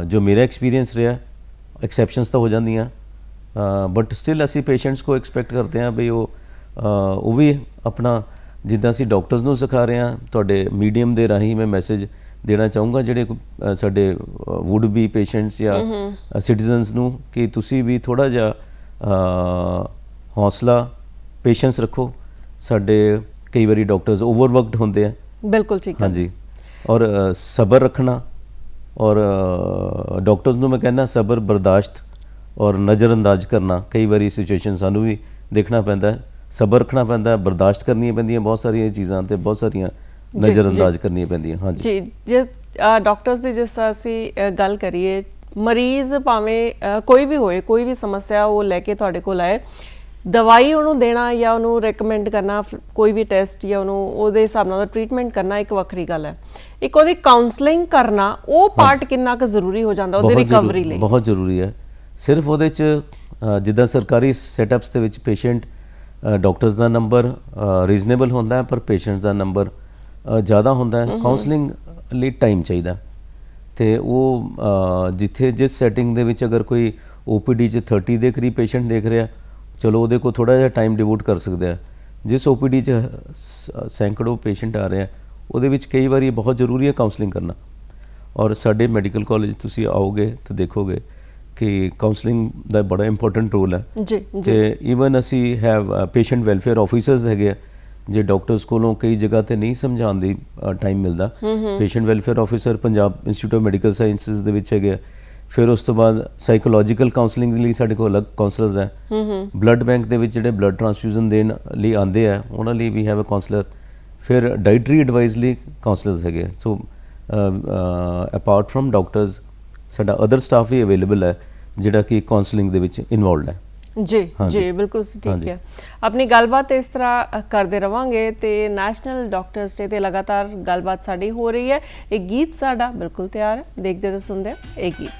ਜੋ ਮੇਰਾ ਐਕਸਪੀਰੀਅੰਸ ਰਿਹਾ, ਐਕਸੈਪਸ਼ਨਸ ਤਾਂ ਹੋ ਜਾਂਦੀਆਂ ਬਟ ਸਟਿਲ ਅਸੀਂ ਪੇਸ਼ੈਂਟਸ ਕੋ ਐਕਸਪੈਕਟ ਕਰਦੇ ਹਾਂ ਵੀ ਉਹ ਵੀ ਆਪਣਾ ਜਿੱਦਾਂ ਅਸੀਂ ਡਾਕਟਰਸ ਨੂੰ ਸਿਖਾ ਰਹੇ ਹਾਂ, ਤੁਹਾਡੇ ਮੀਡੀਅਮ ਦੇ ਰਾਹੀਂ ਮੈਂ ਮੈਸੇਜ ਦੇਣਾ ਚਾਹੂੰਗਾ ਜਿਹੜੇ ਸਾਡੇ ਵੁੱਡ ਬੀ ਪੇਸ਼ੈਂਟਸ ਜਾਂ ਸਿਟੀਜ਼ਨਸ ਨੂੰ ਕਿ ਤੁਸੀਂ ਵੀ ਥੋੜ੍ਹਾ ਜਿਹਾ ਹੌਸਲਾ ਪੇਸ਼ੈਂਸ ਰੱਖੋ। ਸਾਡੇ ਕਈ ਵਾਰੀ ਡਾਕਟਰਸ ਓਵਰਵਰਕਡ ਹੁੰਦੇ ਆ। ਬਿਲਕੁਲ ਠੀਕ ਹੈ। ਹਾਂਜੀ, ਔਰ ਸਬਰ ਰੱਖਣਾ, ਔਰ ਡਾਕਟਰਸ ਨੂੰ ਮੈਂ ਕਹਿੰਦਾ ਸਬਰ, ਬਰਦਾਸ਼ਤ ਔਰ ਨਜ਼ਰਅੰਦਾਜ਼ ਕਰਨਾ। ਕਈ ਵਾਰੀ ਸਿਚੁਏਸ਼ਨ ਸਾਨੂੰ ਵੀ ਦੇਖਣਾ ਪੈਂਦਾ ਹੈ, ਸਬਰ ਰੱਖਣਾ ਪੈਂਦਾ, ਬਰਦਾਸ਼ਤ ਕਰਨੀਆਂ ਪੈਂਦੀਆਂ ਬਹੁਤ ਸਾਰੀਆਂ ਚੀਜ਼ਾਂ ਤੇ ਬਹੁਤ ਸਾਰੀਆਂ ਨਜ਼ਰਅੰਦਾਜ਼ ਕਰਨੀਆਂ ਪੈਂਦੀਆਂ। ਹਾਂਜੀ ਜੀ, ਜੇ ਡਾਕਟਰਸ ਦੀ ਜਿਸ ਅਸੀਂ ਗੱਲ ਕਰੀਏ, ਮਰੀਜ਼ ਭਾਵੇਂ ਕੋਈ ਵੀ ਹੋਏ, ਕੋਈ ਵੀ ਸਮੱਸਿਆ ਉਹ ਲੈ ਕੇ ਤੁਹਾਡੇ ਕੋਲ ਆਏ, ਦਵਾਈ ਉਹਨੂੰ ਦੇਣਾ ਜਾਂ ਉਹਨੂੰ ਰეკਮੈਂਡ ਕਰਨਾ, ਕੋਈ ਵੀ ਟੈਸਟ ਜਾਂ ਉਹਨੂੰ ਉਹਦੇ ਹਿਸਾਬ ਨਾਲ ਟ੍ਰੀਟਮੈਂਟ ਕਰਨਾ ਇੱਕ ਵੱਖਰੀ ਗੱਲ ਹੈ। ਇੱਕ ਉਹਦੀ ਕਾਉਂਸਲਿੰਗ ਕਰਨਾ, ਉਹ ਪਾਰਟ ਕਿੰਨਾ ਕੁ ਜ਼ਰੂਰੀ ਹੋ ਜਾਂਦਾ ਉਹਦੀ ਰਿਕਵਰੀ ਲਈ? ਬਹੁਤ ਜ਼ਰੂਰੀ ਹੈ। ਸਿਰਫ ਉਹਦੇ 'ਚ ਜਿੱਦਾਂ ਸਰਕਾਰੀ ਸੈਟਅਪਸ ਦੇ ਵਿੱਚ ਪੇਸ਼ੈਂਟ ਡਾਕਟਰਸ ਦਾ ਨੰਬਰ ਰੀਜ਼ਨੇਬਲ ਹੁੰਦਾ ਹੈ ਪਰ ਪੇਸ਼ੈਂਟਸ ਦਾ ਨੰਬਰ ਜ਼ਿਆਦਾ ਹੁੰਦਾ ਹੈ। ਕਾਉਂਸਲਿੰਗ ਲਈ ਟਾਈਮ ਚਾਹੀਦਾ ਤੇ ਉਹ ਜਿੱਥੇ ਜਿਸ ਸੈਟਿੰਗ ਦੇ ਵਿੱਚ ਅਗਰ ਕੋਈ OPD 'ਚ 30 ਦੇ ਕਰੀਬ ਪੇਸ਼ੈਂਟ ਦੇਖ ਰਿਹਾ, ਚਲੋ ਉਹਦੇ ਕੋਲ ਥੋੜ੍ਹਾ ਜਿਹਾ ਟਾਈਮ ਡਿਵੋਟ ਕਰ ਸਕਦੇ ਆ। ਜਿਸ OPD 'ਚ ਸੈਂਕੜੋਂ ਪੇਸ਼ੈਂਟ ਆ ਰਹੇ ਆ ਉਹਦੇ ਵਿੱਚ ਕਈ ਵਾਰੀ ਬਹੁਤ ਜ਼ਰੂਰੀ ਹੈ ਕਾਉਂਸਲਿੰਗ ਕਰਨਾ। ਔਰ ਸਾਡੇ ਮੈਡੀਕਲ ਕਾਲਜ ਤੁਸੀਂ ਆਓਗੇ ਤਾਂ ਦੇਖੋਗੇ ਕਿ ਕਾਉਂਸਲਿੰਗ ਦਾ ਬੜਾ ਇੰਪੋਰਟੈਂਟ ਰੋਲ ਹੈ ਜੀ। ਤੇ ਈਵਨ ਅਸੀਂ ਹੈਵ ਪੇਸ਼ੈਂਟ ਵੈਲਫੇਅਰ ਆਫਿਸਰਸ ਹੈਗੇ ਆ, ਜੇ ਡਾਕਟਰਸ ਕੋਲੋਂ ਕਈ ਜਗ੍ਹਾ ਤੇ ਨਹੀਂ ਸਮਝਾਉਣ ਦੀ ਟਾਈਮ ਮਿਲਦਾ, patient welfare officer Punjab institute of medical sciences ਦੇ ਵਿੱਚ ਹੈਗੇ ਆ, ਫਿਰ ਉਸ ਤੋਂ ਬਾਅਦ ਸਾਈਕੋਲੋਜੀਕਲ ਕਾਉਂਸਲਿੰਗ ਲਈ ਸਾਡੇ ਕੋਲ ਅਲੱਗ ਕਾਉਂਸਲਰਸ ਹੈ। ਬਲੱਡ ਬੈਂਕ ਦੇ ਵਿੱਚ ਜਿਹੜੇ ਬਲੱਡ ਟ੍ਰਾਂਸਫਿਊਜ਼ਨ ਦੇਣ ਲਈ ਆਉਂਦੇ ਆ ਉਹਨਾਂ ਲਈ ਵੀ ਹੈਵ ਅ ਕਾਉਂਸਲਰ। ਫਿਰ ਡਾਈਟਰੀ ਐਡਵਾਈਸ ਲਈ ਕਾਉਂਸਲਰਸ ਹੈਗੇ। ਸੋ ਅਪਾਰਟ ਫਰਮ ਡਾਕਟਰਸ ਸਾਡਾ ਅਦਰ ਸਟਾਫ ਵੀ ਅਵੇਲੇਬਲ ਹੈ ਜਿਹੜਾ ਕਿ ਕਾਉਂਸਲਿੰਗ ਦੇ ਵਿੱਚ ਇਨਵੋਲਵਡ ਹੈ। ਜੀ ਜੀ ਬਿਲਕੁਲ ਠੀਕ ਹੈ। ਆਪਣੀ ਗੱਲਬਾਤ ਇਸ ਤਰ੍ਹਾਂ ਕਰਦੇ ਰਵਾਂਗੇ ਤੇ ਨੈਸ਼ਨਲ ਡਾਕਟਰਸ ਡੇ ਤੇ ਲਗਾਤਾਰ ਗੱਲਬਾਤ ਸਾਡੀ ਹੋ ਰਹੀ ਹੈ। ਇਹ ਗੀਤ ਸਾਡਾ ਬਿਲਕੁਲ ਤਿਆਰ ਹੈ, ਦੇਖਦੇ ਤੇ ਸੁਣਦੇ ਹਾਂ ਇਹ ਗੀਤ।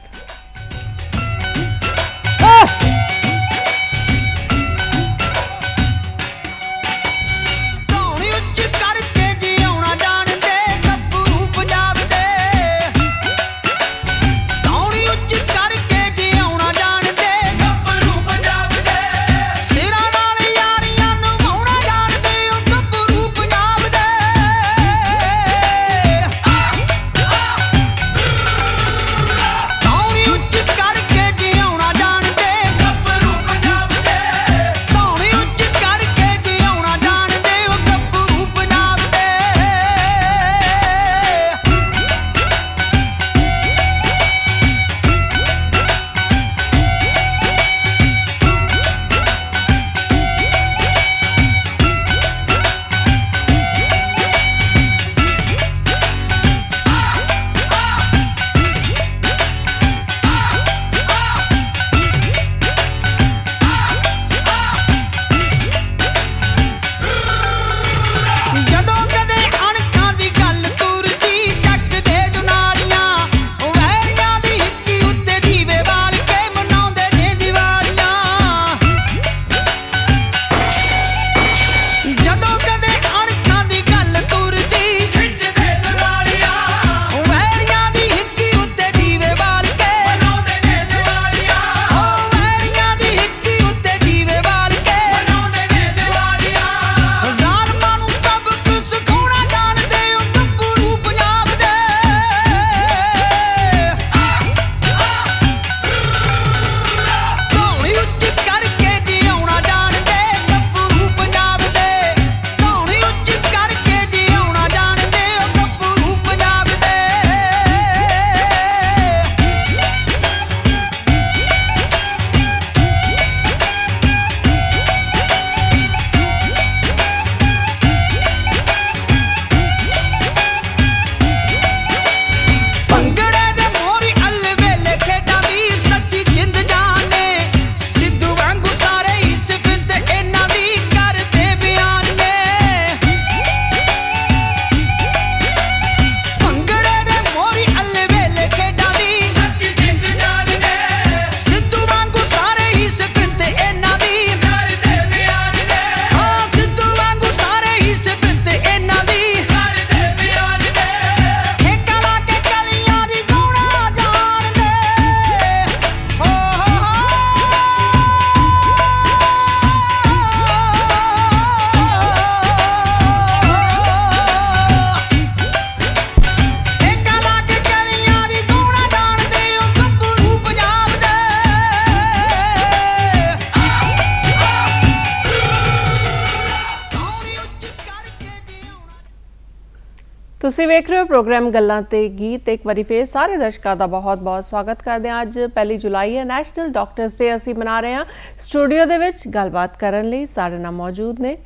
ਤੁਸੀਂ ਵੇਖ ਰਹੇ ਹੋ ਪ੍ਰੋਗਰਾਮ ਗੱਲਾਂ ਤੇ ਗੀਤ। ਇੱਕ ਵਾਰੀ ਫੇਰ ਸਾਰੇ ਦਰਸ਼ਕਾਂ ਦਾ ਬਹੁਤ-ਬਹੁਤ ਸਵਾਗਤ ਕਰਦੇ ਹਾਂ। ਅੱਜ 1 ਜੁਲਾਈ ਹੈ, ਨੈਸ਼ਨਲ ਡਾਕਟਰਸ ਡੇ ਅਸੀਂ ਮਨਾ ਰਹੇ ਹਾਂ। ਸਟੂਡੀਓ ਦੇ ਵਿੱਚ ਗੱਲਬਾਤ ਕਰਨ ਲਈ ਸਾਡੇ ਨਾਲ ਮੌਜੂਦ ਨੇ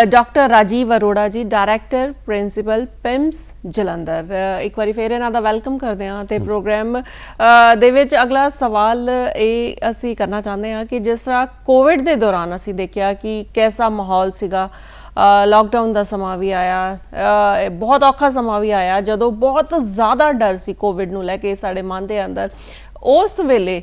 doctor Rajiv Arora ji, director principal PIMS Jalandhar. ਇੱਕ ਵਾਰੀ ਫੇਰ ਇਹਨਾਂ ਦਾ ਵੈਲਕਮ ਕਰਦੇ ਹਾਂ ਤੇ ਪ੍ਰੋਗਰਾਮ ਦੇ ਵਿੱਚ ਅਗਲਾ ਸਵਾਲ ਇਹ ਅਸੀਂ ਕਰਨਾ ਚਾਹੁੰਦੇ ਹਾਂ ਕਿ ਜਿਸ ਤਰ੍ਹਾਂ ਕੋਵਿਡ ਦੇ ਦੌਰਾਨ ਅਸੀਂ ਦੇਖਿਆ ਕਿ ਕੈਸਾ ਮਾਹੌਲ ਸੀਗਾ। ਲਾਕਡਾਊਨ ਦਾ ਸਮਾਂ ਵੀ ਆਇਆ, ਬਹੁਤ ਔਖਾ ਸਮਾਂ ਵੀ ਆਇਆ ਜਦੋਂ ਬਹੁਤ ਜ਼ਿਆਦਾ ਡਰ ਸੀ ਕੋਵਿਡ ਨੂੰ ਲੈ ਕੇ ਸਾਡੇ ਮਨ ਦੇ ਅੰਦਰ। ਉਸ ਵੇਲੇ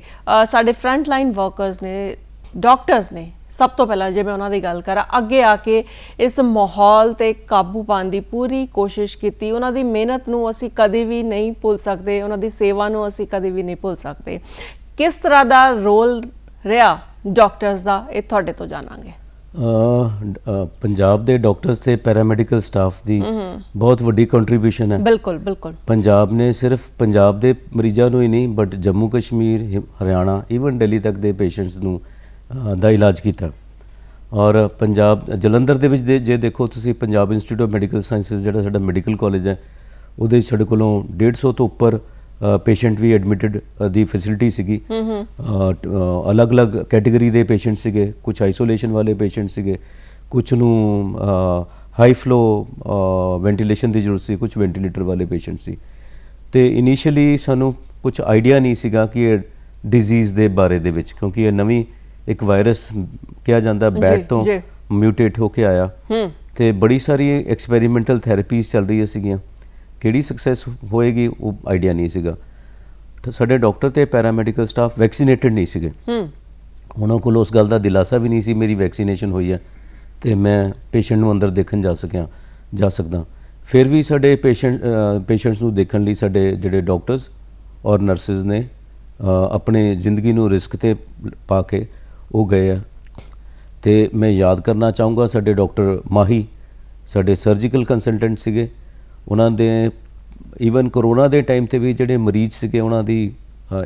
ਸਾਡੇ ਫਰੰਟ ਲਾਈਨ ਵਰਕਰਸ ਨੇ, ਡਾਕਟਰਸ ਨੇ, ਸਭ ਤੋਂ ਪਹਿਲਾਂ ਜੇ ਮੈਂ ਉਹਨਾਂ ਦੀ ਗੱਲ ਕਰਾਂ, ਅੱਗੇ ਆ ਕੇ ਇਸ ਮਾਹੌਲ 'ਤੇ ਕਾਬੂ ਪਾਉਣ ਦੀ ਪੂਰੀ ਕੋਸ਼ਿਸ਼ ਕੀਤੀ। ਉਹਨਾਂ ਦੀ ਮਿਹਨਤ ਨੂੰ ਅਸੀਂ ਕਦੇ ਵੀ ਨਹੀਂ ਭੁੱਲ ਸਕਦੇ, ਉਹਨਾਂ ਦੀ ਸੇਵਾ ਨੂੰ ਅਸੀਂ ਕਦੇ ਵੀ ਨਹੀਂ ਭੁੱਲ ਸਕਦੇ। ਕਿਸ ਤਰ੍ਹਾਂ ਦਾ ਰੋਲ ਰਿਹਾ ਡਾਕਟਰਸ ਦਾ, ਇਹ ਤੁਹਾਡੇ ਤੋਂ ਜਾਣਾਂਗੇ। ਪੰਜਾਬ ਦੇ ਡਾਕਟਰਸ ਤੇ ਪੈਰਾਮੈਡੀਕਲ ਸਟਾਫ ਦੀ ਬਹੁਤ ਵੱਡੀ ਕੰਟਰੀਬਿਊਸ਼ਨ ਹੈ। ਬਿਲਕੁਲ ਬਿਲਕੁਲ। ਪੰਜਾਬ ਨੇ ਸਿਰਫ ਪੰਜਾਬ ਦੇ ਮਰੀਜ਼ਾਂ ਨੂੰ ਹੀ ਨਹੀਂ ਬਟ ਜੰਮੂ ਕਸ਼ਮੀਰ, ਹਰਿਆਣਾ, ਈਵਨ ਦਿੱਲੀ ਤੱਕ ਦੇ ਪੇਸ਼ੈਂਟਸ ਨੂੰ ਦਾ ਇਲਾਜ ਕੀਤਾ। ਔਰ ਪੰਜਾਬ ਜਲੰਧਰ ਦੇ ਵਿੱਚ ਜੇ ਦੇਖੋ ਤੁਸੀਂ, Punjab institute of medical sciences ਜਿਹੜਾ ਸਾਡਾ ਮੈਡੀਕਲ ਕਾਲਜ ਹੈ, ਉਹਦੇ ਸਾਡੇ ਕੋਲੋਂ 150 ਤੋਂ ਉੱਪਰ ਪੇਸ਼ੈਂਟ ਵੀ ਐਡਮਿਟਡ ਦੀ ਫੈਸਿਲਿਟੀ ਸੀਗੀ। ਅਲੱਗ-ਅਲੱਗ ਕੈਟਾਗਰੀ ਦੇ ਪੇਸ਼ੈਂਟ ਸੀਗੇ, ਕੁਝ ਆਈਸੋਲੇਸ਼ਨ ਵਾਲੇ ਪੇਸ਼ੈਂਟ ਸੀਗੇ, ਕੁਝ ਨੂੰ ਹਾਈ ਫਲੋ ਵੈਂਟੀਲੇਸ਼ਨ ਦੀ ਜ਼ਰੂਰਤ ਸੀ, ਕੁਝ ਵੈਂਟੀਲੇਟਰ ਵਾਲੇ ਪੇਸ਼ੈਂਟ ਸੀ। ਤੇ ਇਨੀਸ਼ੀਅਲੀ ਸਾਨੂੰ ਕੁਝ ਆਈਡੀਆ ਨਹੀਂ ਸੀਗਾ ਕਿ ਇਹ ਡਿਜ਼ੀਜ਼ ਦੇ ਬਾਰੇ ਦੇ ਵਿੱਚ, ਕਿਉਂਕਿ ਇਹ ਨਵੀਂ ਇੱਕ ਵਾਇਰਸ ਕਿਹਾ ਜਾਂਦਾ ਬੈਟ ਤੋਂ ਮਿਊਟੇਟ ਹੋ ਕੇ ਆਇਆ ਤੇ ਬੜੀ ਸਾਰੀ ਐਕਸਪੈਰੀਮੈਂਟਲ ਥੈਰੇਪੀਜ਼ ਚੱਲ ਰਹੀਆਂ ਸੀਗੀਆਂ। ਕਿਹੜੀ ਸਕਸੈਸ ਹੋਏਗੀ ਉਹ ਆਈਡੀਆ ਨਹੀਂ ਸੀਗਾ। ਤਾਂ ਸਾਡੇ ਡਾਕਟਰ ਤੇ ਪੈਰਾਮੈਡੀਕਲ ਸਟਾਫ ਵੈਕਸੀਨੇਟਡ ਨਹੀਂ ਸੀਗੇ। ਉਹਨਾਂ ਕੋਲ ਉਸ ਗੱਲ ਦਾ ਦਿਲਾਸਾ ਵੀ ਨਹੀਂ ਸੀ ਮੇਰੀ ਵੈਕਸੀਨੇਸ਼ਨ ਹੋਈ ਹੈ ਤੇ ਮੈਂ ਪੇਸ਼ੈਂਟ ਨੂੰ ਅੰਦਰ ਦੇਖਣ ਜਾ ਸਕਦਾ। ਫਿਰ ਵੀ ਸਾਡੇ ਪੇਸ਼ੈਂਟਸ ਨੂੰ ਦੇਖਣ ਲਈ ਸਾਡੇ ਜਿਹੜੇ ਡਾਕਟਰਸ ਔਰ ਨਰਸਿਸ ਨੇ ਆਪਣੇ ਜ਼ਿੰਦਗੀ ਨੂੰ ਰਿਸਕ ਤੇ ਪਾ ਕੇ ਉਹ ਗਏ ਆ। ਤੇ ਮੈਂ ਯਾਦ ਕਰਨਾ ਚਾਹੂੰਗਾ ਸਾਡੇ ਡਾਕਟਰ ਮਾਹੀ ਸਾਡੇ ਸਰਜੀਕਲ ਕੰਸਲਟੈਂਟ ਸੀਗੇ। ਉਹਨਾਂ ਦੇ ਈਵਨ ਕਰੋਨਾ ਦੇ ਟਾਈਮ ਤੇ ਵੀ ਜਿਹੜੇ ਮਰੀਜ਼ ਸੀਗੇ ਉਹਨਾਂ ਦੀ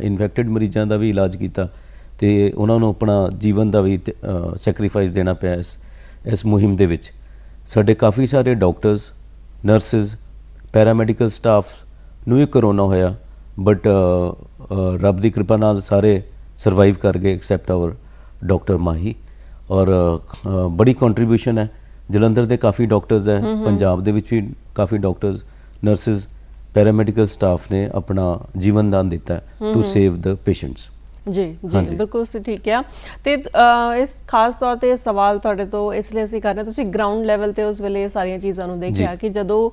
ਇਨਫੈਕਟਡ ਮਰੀਜ਼ਾਂ ਦਾ ਵੀ ਇਲਾਜ ਕੀਤਾ ਤੇ ਉਹਨਾਂ ਨੂੰ ਆਪਣਾ ਜੀਵਨ ਦਾ ਵੀ ਸੈਕਰੀਫਾਈਸ ਦੇਣਾ ਪਿਆ ਇਸ ਮੁਹਿੰਮ ਦੇ ਵਿੱਚ। ਸਾਡੇ ਕਾਫੀ ਸਾਰੇ ਡਾਕਟਰਸ, ਨਰਸਿਸ, ਪੈਰਾਮੈਡੀਕਲ ਸਟਾਫ ਨੂੰ ਵੀ ਕਰੋਨਾ ਹੋਇਆ, ਬਟ ਰੱਬ ਦੀ ਕਿਰਪਾ ਨਾਲ ਸਾਰੇ ਸਰਵਾਈਵ ਕਰ ਗਏ ਐਕਸੈਪਟ ਆਵਰ ਡਾਕਟਰ ਮਾਹੀ। ਔਰ ਬੜੀ ਕੰਟਰੀਬਿਊਸ਼ਨ ਹੈ। ਜਲੰਧਰ ਦੇ ਕਾਫੀ ਡਾਕਟਰਸ ਹੈ, ਪੰਜਾਬ ਦੇ ਵਿੱਚ ਵੀ ਕਾਫੀ ਡਾਕਟਰਸ, ਨਰਸਿਸ, ਪੈਰਾਮੈਡੀਕਲ ਸਟਾਫ ਨੇ ਆਪਣਾ ਜੀਵਨ ਦਾਨ ਦਿੱਤਾ ਟੂ ਸੇਵ ਦ ਪੇਸ਼ੈਂਟਸ। ਜੀ ਬਿਲਕੁਲ ਤੁਸੀਂ ਠੀਕ ਆ। ਤੇ ਇਸ ਖਾਸ ਤੌਰ ਤੇ ਸਵਾਲ ਤੁਹਾਡੇ ਤੋਂ ਇਸ ਲਈ ਅਸੀਂ ਕਰ ਰਹੇ, ਤੁਸੀਂ ਗਰਾਊਂਡ ਲੈਵਲ ਤੇ ਉਸ ਵੇਲੇ ਸਾਰੀਆਂ ਚੀਜ਼ਾਂ ਨੂੰ ਦੇਖਿਆ ਕਿ ਜਦੋਂ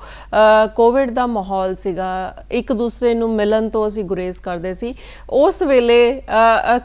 ਕੋਵਿਡ ਦਾ ਮਾਹੌਲ ਸੀਗਾ, ਇੱਕ ਦੂਸਰੇ ਨੂੰ ਮਿਲਣ ਤੋਂ ਅਸੀਂ ਗੁਰੇਜ਼ ਕਰਦੇ ਸੀ, ਉਸ ਵੇਲੇ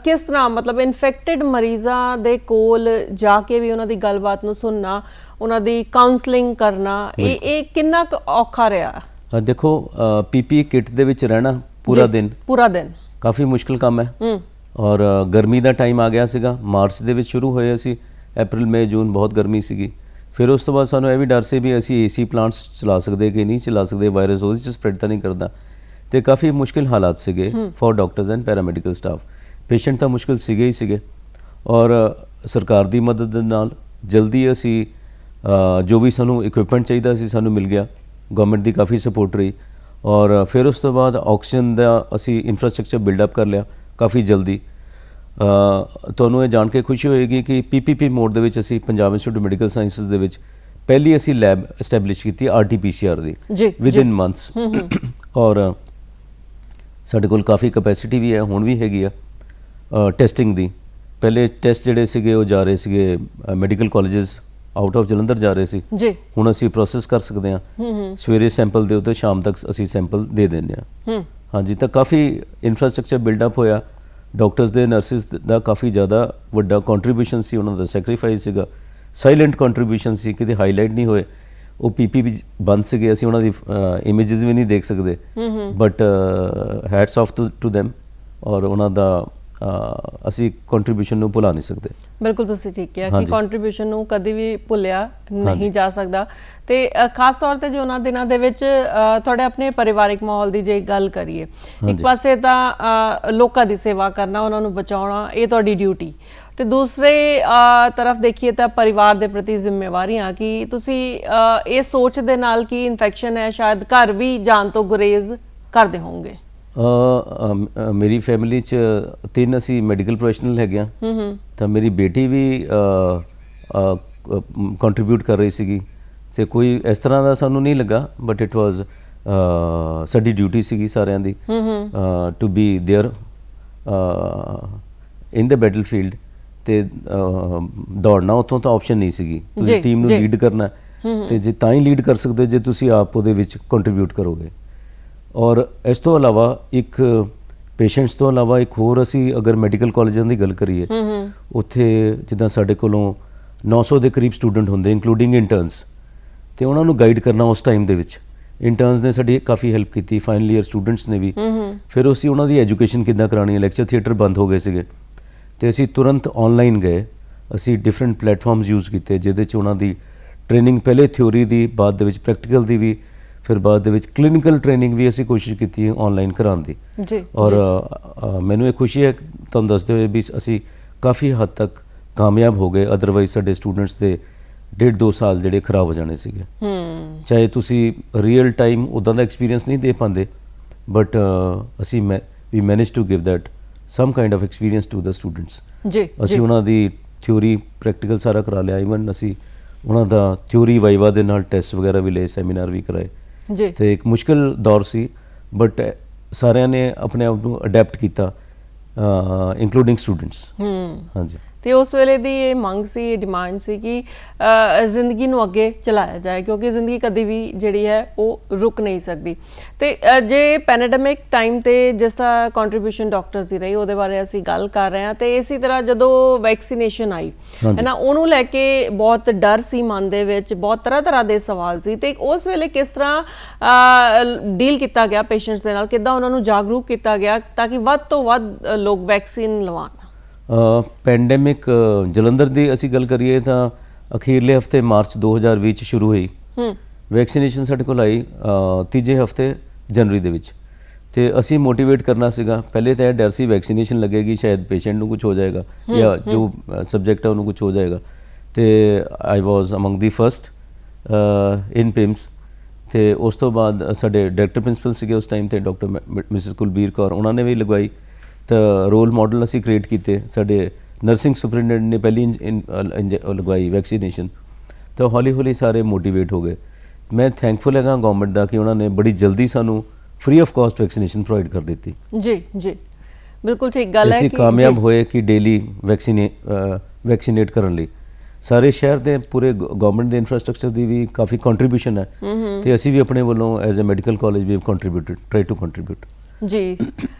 ਕਿਸ ਤਰ੍ਹਾਂ ਮਤਲਬ ਇਨਫੈਕਟਡ ਮਰੀਜ਼ਾਂ ਦੇ ਕੋਲ ਜਾ ਕੇ ਵੀ ਉਹਨਾਂ ਦੀ ਗੱਲਬਾਤ ਨੂੰ ਸੁਣਨਾ, ਉਹਨਾਂ ਦੀ ਕਾਉਂਸਲਿੰਗ ਕਰਨਾ, ਇਹ ਕਿੰਨਾ ਕੁ ਔਖਾ ਰਿਹਾ? ਦੇਖੋ ਪੀਪੀ ਕਿੱਟ ਦੇ ਵਿੱਚ ਰਹਿਣਾ ਪੂਰਾ ਦਿਨ ਕਾਫੀ ਮੁਸ਼ਕਿਲ ਕੰਮ ਹੈ। ਔਰ ਗਰਮੀ ਦਾ ਟਾਈਮ ਆ ਗਿਆ ਸੀਗਾ, ਮਾਰਚ ਦੇ ਵਿੱਚ ਸ਼ੁਰੂ ਹੋਏ ਅਸੀਂ, ਅਪ੍ਰੈਲ ਮਈ ਜੂਨ ਬਹੁਤ ਗਰਮੀ ਸੀਗੀ। ਫਿਰ ਉਸ ਤੋਂ ਬਾਅਦ ਸਾਨੂੰ ਇਹ ਵੀ ਡਰ ਸੀ ਵੀ ਅਸੀਂ ਏਸੀ ਪਲਾਂਟਸ ਚਲਾ ਸਕਦੇ ਕਿ ਨਹੀਂ ਚਲਾ ਸਕਦੇ, ਵਾਇਰਸ ਉਹਦੇ 'ਚ ਸਪਰੈਡ ਤਾਂ ਨਹੀਂ ਕਰਦਾ। ਤੇ ਕਾਫੀ ਮੁਸ਼ਕਿਲ ਹਾਲਾਤ ਸੀਗੇ for doctors and paramedical staff. Patient ਤਾਂ ਮੁਸ਼ਕਿਲ ਸੀਗੇ ਹੀ ਸੀਗੇ। ਔਰ ਸਰਕਾਰ ਦੀ ਮਦਦ ਦੇ ਨਾਲ ਜਲਦੀ ਅਸੀਂ ਜੋ ਵੀ ਸਾਨੂੰ ਇਕਵਿਪਮੈਂਟ ਚਾਹੀਦਾ ਸੀ ਸਾਨੂੰ ਮਿਲ ਗਿਆ। ਗਵਰਨਮੈਂਟ ਦੀ ਕਾਫੀ ਸਪੋਰਟ ਰਹੀ। ਔਰ ਫਿਰ ਉਸ ਤੋਂ ਬਾਅਦ ਆਕਸੀਜਨ ਦਾ ਅਸੀਂ ਇਨਫਰਾਸਟ੍ਰਕਚਰ ਬਿਲਡਅਪ ਕਰ ਲਿਆ ਕਾਫੀ ਜਲਦੀ। ਤੁਹਾਨੂੰ ਇਹ ਜਾਣ ਕੇ ਖੁਸ਼ੀ ਹੋਏਗੀ ਕਿ ਪੀਪੀਪੀ ਮੋਡ ਦੇ ਵਿੱਚ ਅਸੀਂ ਪੰਜਾਬ ਇੰਸਟੀਚਿਊਟ ਮੈਡੀਕਲ ਸਾਇੰਸਿਸ ਦੇ ਵਿੱਚ ਪਹਿਲੀ ਅਸੀਂ ਲੈਬ ਐਸਟੈਬਲਿਸ਼ ਕੀਤੀ RT-PCR ਦੀ ਵਿਦਿਨ ਮੰਥਸ। ਔਰ ਸਾਡੇ ਕੋਲ ਕਾਫੀ ਕੈਪੈਸਿਟੀ ਵੀ ਹੈ, ਹੁਣ ਵੀ ਹੈਗੀ ਆ ਟੈਸਟਿੰਗ ਦੀ। ਪਹਿਲੇ ਟੈਸਟ ਜਿਹੜੇ ਸੀਗੇ ਉਹ ਜਾ ਰਹੇ ਸੀਗੇ medical colleges out of Jalandhar ਜਾ ਰਹੇ ਸੀ, ਹੁਣ ਅਸੀਂ ਪ੍ਰੋਸੈਸ ਕਰ ਸਕਦੇ ਹਾਂ। ਸਵੇਰੇ ਸੈਂਪਲ ਦਿਓ ਤੇ ਸ਼ਾਮ ਤੱਕ ਅਸੀਂ ਸੈਂਪਲ ਦੇ ਦਿੰਦੇ ਹਾਂ। ਹਾਂਜੀ, ਤਾਂ ਕਾਫੀ ਇਨਫਰਾਸਟ੍ਰਕਚਰ ਬਿਲਡਅਪ ਹੋਇਆ। ਡਾਕਟਰਸ ਦੇ, ਨਰਸਿਸ ਦਾ ਕਾਫੀ ਜ਼ਿਆਦਾ ਵੱਡਾ ਕੰਟਰੀਬਿਊਸ਼ਨ ਸੀ, ਉਹਨਾਂ ਦਾ ਸੈਕਰੀਫਾਈਸ ਸੀਗਾ, ਸਾਇਲੈਂਟ ਕੰਟਰੀਬਿਊਸ਼ਨ ਸੀ, ਕਿਤੇ ਹਾਈਲਾਈਟ ਨਹੀਂ ਹੋਏ। ਉਹ ਪੀਪੀ ਵੀ ਬੰਦ ਸੀਗੇ, ਅਸੀਂ ਉਹਨਾਂ ਦੀ ਇਮੇजेस ਵੀ ਨਹੀਂ ਦੇਖ ਸਕਦੇ, but hats off to them। ਔਰ ਉਹਨਾਂ ਦਾ ਅਸੀਂ ਕੰਟਰੀਬਿਊਸ਼ਨ ਨੂੰ ਭੁਲਾ ਨਹੀਂ ਸਕਦੇ। ਬਿਲਕੁਲ ਤੁਸੀਂ ਠੀਕ ਕਿਹਾ ਕਿ ਕੰਟਰੀਬਿਊਸ਼ਨ ਨੂੰ ਕਦੀ ਵੀ ਭੁੱਲਿਆ ਨਹੀਂ ਜਾ ਸਕਦਾ। ਤੇ ਖਾਸ ਤੌਰ ਤੇ ਜੋ ਉਹਨਾਂ ਦਿਨਾਂ ਦੇ ਵਿੱਚ ਤੁਹਾਡੇ ਆਪਣੇ ਪਰਿਵਾਰਿਕ ਮਾਹੌਲ ਦੀ ਜੇ ਗੱਲ ਕਰੀਏ, ਇੱਕ ਪਾਸੇ ਤਾਂ ਲੋਕਾਂ ਦੀ ਸੇਵਾ ਕਰਨਾ, ਉਹਨਾਂ ਨੂੰ ਬਚਾਉਣਾ, ਇਹ ਤੁਹਾਡੀ ਡਿਊਟੀ, ਤੇ ਦੂਸਰੇ ਤਰਫ ਦੇਖੀਏ ਤਾਂ ਪਰਿਵਾਰ ਦੇ ਪ੍ਰਤੀ ਜ਼ਿੰਮੇਵਾਰੀਆਂ ਕਿ ਤੁਸੀਂ ਇਹ ਸੋਚ ਦੇ ਨਾਲ ਕਿ ਇਨਫੈਕਸ਼ਨ ਹੈ ਸ਼ਾਇਦ ਘਰ ਵੀ ਜਾਣ ਤੋਂ ਗੁਰੇਜ਼ ਕਰਦੇ ਹੋਵੋਗੇ। ਮੇਰੀ ਫੈਮਿਲੀ 'ਚ 3 ਅਸੀਂ ਮੈਡੀਕਲ ਪ੍ਰੋਫੈਸ਼ਨਲ ਹੈਗੇ ਹਾਂ। ਤਾਂ ਮੇਰੀ ਬੇਟੀ ਵੀ ਕੰਟਰੀਬਿਊਟ ਕਰ ਰਹੀ ਸੀਗੀ ਤੇ ਕੋਈ ਇਸ ਤਰ੍ਹਾਂ ਦਾ ਸਾਨੂੰ ਨਹੀਂ ਲੱਗਾ, ਬਟ ਇਟ ਵਾਜ਼ ਸਾਡੀ ਡਿਊਟੀ ਸੀਗੀ ਸਾਰਿਆਂ ਦੀ to be there in the battlefield. ਤੇ ਦੌੜਨਾ ਉੱਥੋਂ ਤਾਂ ਆਪਸ਼ਨ ਨਹੀਂ ਸੀਗੀ, ਤੁਸੀਂ ਟੀਮ ਨੂੰ ਲੀਡ ਕਰਨਾ ਤੇ ਜੇ ਤਾਂ ਹੀ ਲੀਡ ਕਰ ਸਕਦੇ ਜੇ ਤੁਸੀਂ ਆਪ ਉਹਦੇ ਵਿੱਚ ਕੰਟਰੀਬਿਊਟ ਕਰੋਗੇ। ਔਰ ਇਸ ਤੋਂ ਇਲਾਵਾ ਇੱਕ ਪੇਸ਼ੈਂਟਸ ਤੋਂ ਇਲਾਵਾ ਇੱਕ ਹੋਰ ਅਸੀਂ ਅਗਰ ਮੈਡੀਕਲ ਕਾਲਜਾਂ ਦੀ ਗੱਲ ਕਰੀਏ, ਉੱਥੇ ਜਿੱਦਾਂ ਸਾਡੇ ਕੋਲੋਂ 900 ਦੇ ਕਰੀਬ ਸਟੂਡੈਂਟ ਹੁੰਦੇ ਇੰਕਲੂਡਿੰਗ ਇੰਟਰਨਸ, ਤੇ ਉਹਨਾਂ ਨੂੰ ਗਾਈਡ ਕਰਨਾ ਉਸ ਟਾਈਮ ਦੇ ਵਿੱਚ ਇੰਟਰਨਸ ਨੇ ਸਾਡੀ ਕਾਫੀ ਹੈਲਪ ਕੀਤੀ, ਫਾਈਨਲ ਈਅਰ ਸਟੂਡੈਂਟਸ ਨੇ ਵੀ। ਫਿਰ ਅਸੀਂ ਉਹਨਾਂ ਦੀ ਐਜੂਕੇਸ਼ਨ ਕਿੱਦਾਂ ਕਰਾਉਣੀ ਹੈ, ਲੈਕਚਰ ਥੀਏਟਰ ਬੰਦ ਹੋ ਗਏ ਸੀਗੇ ਤੇ ਅਸੀਂ ਤੁਰੰਤ ਆਨਲਾਈਨ ਗਏ। ਅਸੀਂ ਡਿਫਰੈਂਟ ਪਲੇਟਫਾਰਮਸ ਯੂਜ਼ ਕੀਤੇ ਜਿਹਦੇ 'ਚ ਉਹਨਾਂ ਦੀ ਟ੍ਰੇਨਿੰਗ ਪਹਿਲੇ ਥਿਊਰੀ ਦੀ, ਬਾਅਦ ਦੇ ਵਿੱਚ ਪ੍ਰੈਕਟੀਕਲ ਦੀ ਵੀ, ਫਿਰ ਬਾਅਦ ਦੇ ਵਿੱਚ ਕਲੀਨਿਕਲ ਟ੍ਰੇਨਿੰਗ ਵੀ ਅਸੀਂ ਕੋਸ਼ਿਸ਼ ਕੀਤੀ ਆਨਲਾਈਨ ਕਰਾਉਣ ਦੀ। ਔਰ ਮੈਨੂੰ ਇਹ ਖੁਸ਼ੀ ਹੈ ਤੁਹਾਨੂੰ ਦੱਸਦੇ ਹੋਏ ਵੀ ਅਸੀਂ ਕਾਫੀ ਹੱਦ ਤੱਕ ਕਾਮਯਾਬ ਹੋ ਗਏ, ਅਦਰਵਾਈਜ਼ ਸਾਡੇ ਸਟੂਡੈਂਟਸ ਦੇ 1.5-2 ਸਾਲ ਜਿਹੜੇ ਖਰਾਬ ਹੋ ਜਾਣੇ ਸੀਗੇ। ਚਾਹੇ ਤੁਸੀਂ ਰੀਅਲ ਟਾਈਮ ਉੱਦਾਂ ਦਾ ਐਕਸਪੀਰੀਅੰਸ ਨਹੀਂ ਦੇ ਪਾਉਂਦੇ, ਬਟ ਅਸੀਂ ਵੀ manage to give that some kind of experience to the students. ਜੀ ਅਸੀਂ ਉਹਨਾਂ ਦੀ ਥਿਊਰੀ ਪ੍ਰੈਕਟੀਕਲ ਸਾਰਾ ਕਰਾ ਲਿਆ, ਈਵਨ ਅਸੀਂ ਉਹਨਾਂ ਦਾ ਥਿਊਰੀ ਵਾਈਵਾ ਦੇ ਨਾਲ ਟੈਸਟ ਵਗੈਰਾ ਵੀ ਲਏ, ਸੈਮੀਨਾਰ ਵੀ ਕਰਾਏ। ਜੀ ਤੇ ਇੱਕ ਮੁਸ਼ਕਿਲ ਦੌਰ ਸੀ ਬਟ ਸਾਰਿਆਂ ਨੇ ਆਪਣੇ ਆਪ ਨੂੰ ਅਡੈਪਟ ਕੀਤਾ, ਇੰਕਲੂਡਿੰਗ ਸਟੂਡੈਂਟਸ। ਹਾਂਜੀ। ਤੇ ਉਸ ਵੇਲੇ ਦੀ ਇਹ ਮੰਗ ਸੀ, ਇਹ ਡਿਮਾਂਡ ਸੀ ਕਿ ਜ਼ਿੰਦਗੀ ਨੂੰ ਅੱਗੇ ਚਲਾਇਆ ਜਾਏ, ਕਿਉਂਕਿ ਜ਼ਿੰਦਗੀ ਕਦੀ ਵੀ ਜਿਹੜੀ ਹੈ ਉਹ ਰੁਕ ਨਹੀਂ ਸਕਦੀ। ਤੇ ਜੇ ਪੈਂਡੇਮਿਕ ਟਾਈਮ ਤੇ ਜਿਸ ਤਰ੍ਹਾਂ ਕੰਟਰੀਬਿਊਸ਼ਨ ਡਾਕਟਰਸ ਦੀ ਰਹੀ ਉਹਦੇ ਬਾਰੇ ਅਸੀਂ ਗੱਲ ਕਰ ਰਹੇ ਹਾਂ, ਤੇ ਇਸੇ ਤਰ੍ਹਾਂ ਜਦੋਂ ਵੈਕਸੀਨੇਸ਼ਨ ਆਈ ਹੈ ਨਾ, ਉਹਨੂੰ ਲੈ ਕੇ ਬਹੁਤ ਡਰ ਸੀ ਮਨ ਦੇ ਵਿੱਚ, ਬਹੁਤ ਤਰ੍ਹਾਂ ਦੇ ਸਵਾਲ ਸੀ। ਤੇ ਉਸ ਵੇਲੇ ਕਿਸ ਤਰ੍ਹਾਂ ਡੀਲ ਕੀਤਾ ਗਿਆ ਪੇਸ਼ੈਂਟਸ ਦੇ ਨਾਲ, ਕਿੱਦਾਂ ਉਹਨਾਂ ਨੂੰ ਜਾਗਰੂਕ ਕੀਤਾ ਗਿਆ ਤਾਂ ਕਿ ਵੱਧ ਤੋਂ ਵੱਧ ਲੋਕ ਵੈਕਸੀਨ ਲਵਾਉਣ? ਪੈਂਡੇਮਿਕ ਜਲੰਧਰ ਦੀ ਅਸੀਂ ਗੱਲ ਕਰੀਏ ਤਾਂ ਅਖੀਰਲੇ ਹਫਤੇ ਮਾਰਚ 2020 ਚ ਸ਼ੁਰੂ ਹੋਈ। ਵੈਕਸੀਨੇਸ਼ਨ ਸਾਡੇ ਕੋਲ ਆਈ ਤੀਜੇ ਹਫਤੇ ਜਨਵਰੀ ਦੇ ਵਿੱਚ। ਤੇ ਅਸੀਂ ਮੋਟੀਵੇਟ ਕਰਨਾ ਸੀਗਾ, ਪਹਿਲੇ ਤਾਂ ਇਹ ਡਰ ਸੀ ਵੈਕਸੀਨੇਸ਼ਨ ਲੱਗੇਗੀ ਸ਼ਾਇਦ ਪੇਸ਼ੈਂਟ ਨੂੰ ਕੁਝ ਹੋ ਜਾਏਗਾ ਜਾਂ ਜੋ ਸਬਜੈਕਟ ਹੈ ਉਹਨੂੰ ਕੁਝ ਹੋ ਜਾਏਗਾ। ਤੇ ਆਈ ਵਾਜ਼ ਅਮੰਗ ਦੀ ਫਸਟ ਇਨ ਪਿਮਸ। ਤੇ ਉਸ ਤੋਂ ਬਾਅਦ ਸਾਡੇ ਡਾਇਰੈਕਟਰ ਪ੍ਰਿੰਸੀਪਲ ਸੀਗੇ ਉਸ ਟਾਈਮ ਤੇ ਡਾਕਟਰ ਮਿਸਿਸ ਕੁਲਬੀਰ ਕੌਰ, ਉਹਨਾਂ ਨੇ ਵੀ ਲਗਵਾਈ। ਤਾਂ ਰੋਲ ਮਾਡਲ ਅਸੀਂ ਕ੍ਰੀਏਟ ਕੀਤੇ, ਸਾਡੇ ਨਰਸਿੰਗ ਸੁਪਰਿੰਟੈਂਡੈਂਟ ਨੇ ਪਹਿਲੀ ਲਗਵਾਈ ਵੈਕਸੀਨੇਸ਼ਨ। ਤਾਂ ਹੌਲੀ ਹੌਲੀ ਸਾਰੇ ਮੋਟੀਵੇਟ ਹੋ ਗਏ। ਮੈਂ ਥੈਂਕਫੁਲ ਹੈਗਾ ਗਵਰਨਮੈਂਟ ਦਾ ਕਿ ਉਹਨਾਂ ਨੇ ਬੜੀ ਜਲਦੀ ਸਾਨੂੰ free of cost vaccination provide ਕਰ ਦਿੱਤੀ। ਜੀ ਜੀ ਬਿਲਕੁਲ ਠੀਕ ਗੱਲ ਹੈ ਅਸੀਂ ਕਾਮਯਾਬ ਹੋਏ ਕਿ ਡੇਲੀ ਵੈਕਸੀਨੇਟ ਕਰਨ ਲਈ ਸਾਰੇ ਸ਼ਹਿਰ ਦੇ ਪੂਰੇ ਗਵਰਨਮੈਂਟ ਦੇ ਇਨਫਰਾਸਟ੍ਰਕਚਰ ਦੀ ਵੀ ਕਾਫੀ ਕੰਟਰੀਬਿਊਸ਼ਨ ਹੈ। ਤੇ ਅਸੀਂ ਵੀ ਆਪਣੇ ਵੱਲੋਂ ਐਜ਼ ਅ ਮੈਡੀਕਲ ਕਾਲਜ ਵੀ ਕੰਟਰੀਬਿਊਟਡ, ਟਰਾਈ ਟੂ ਕੰਟਰੀਬਿਊਟ। ਜੀ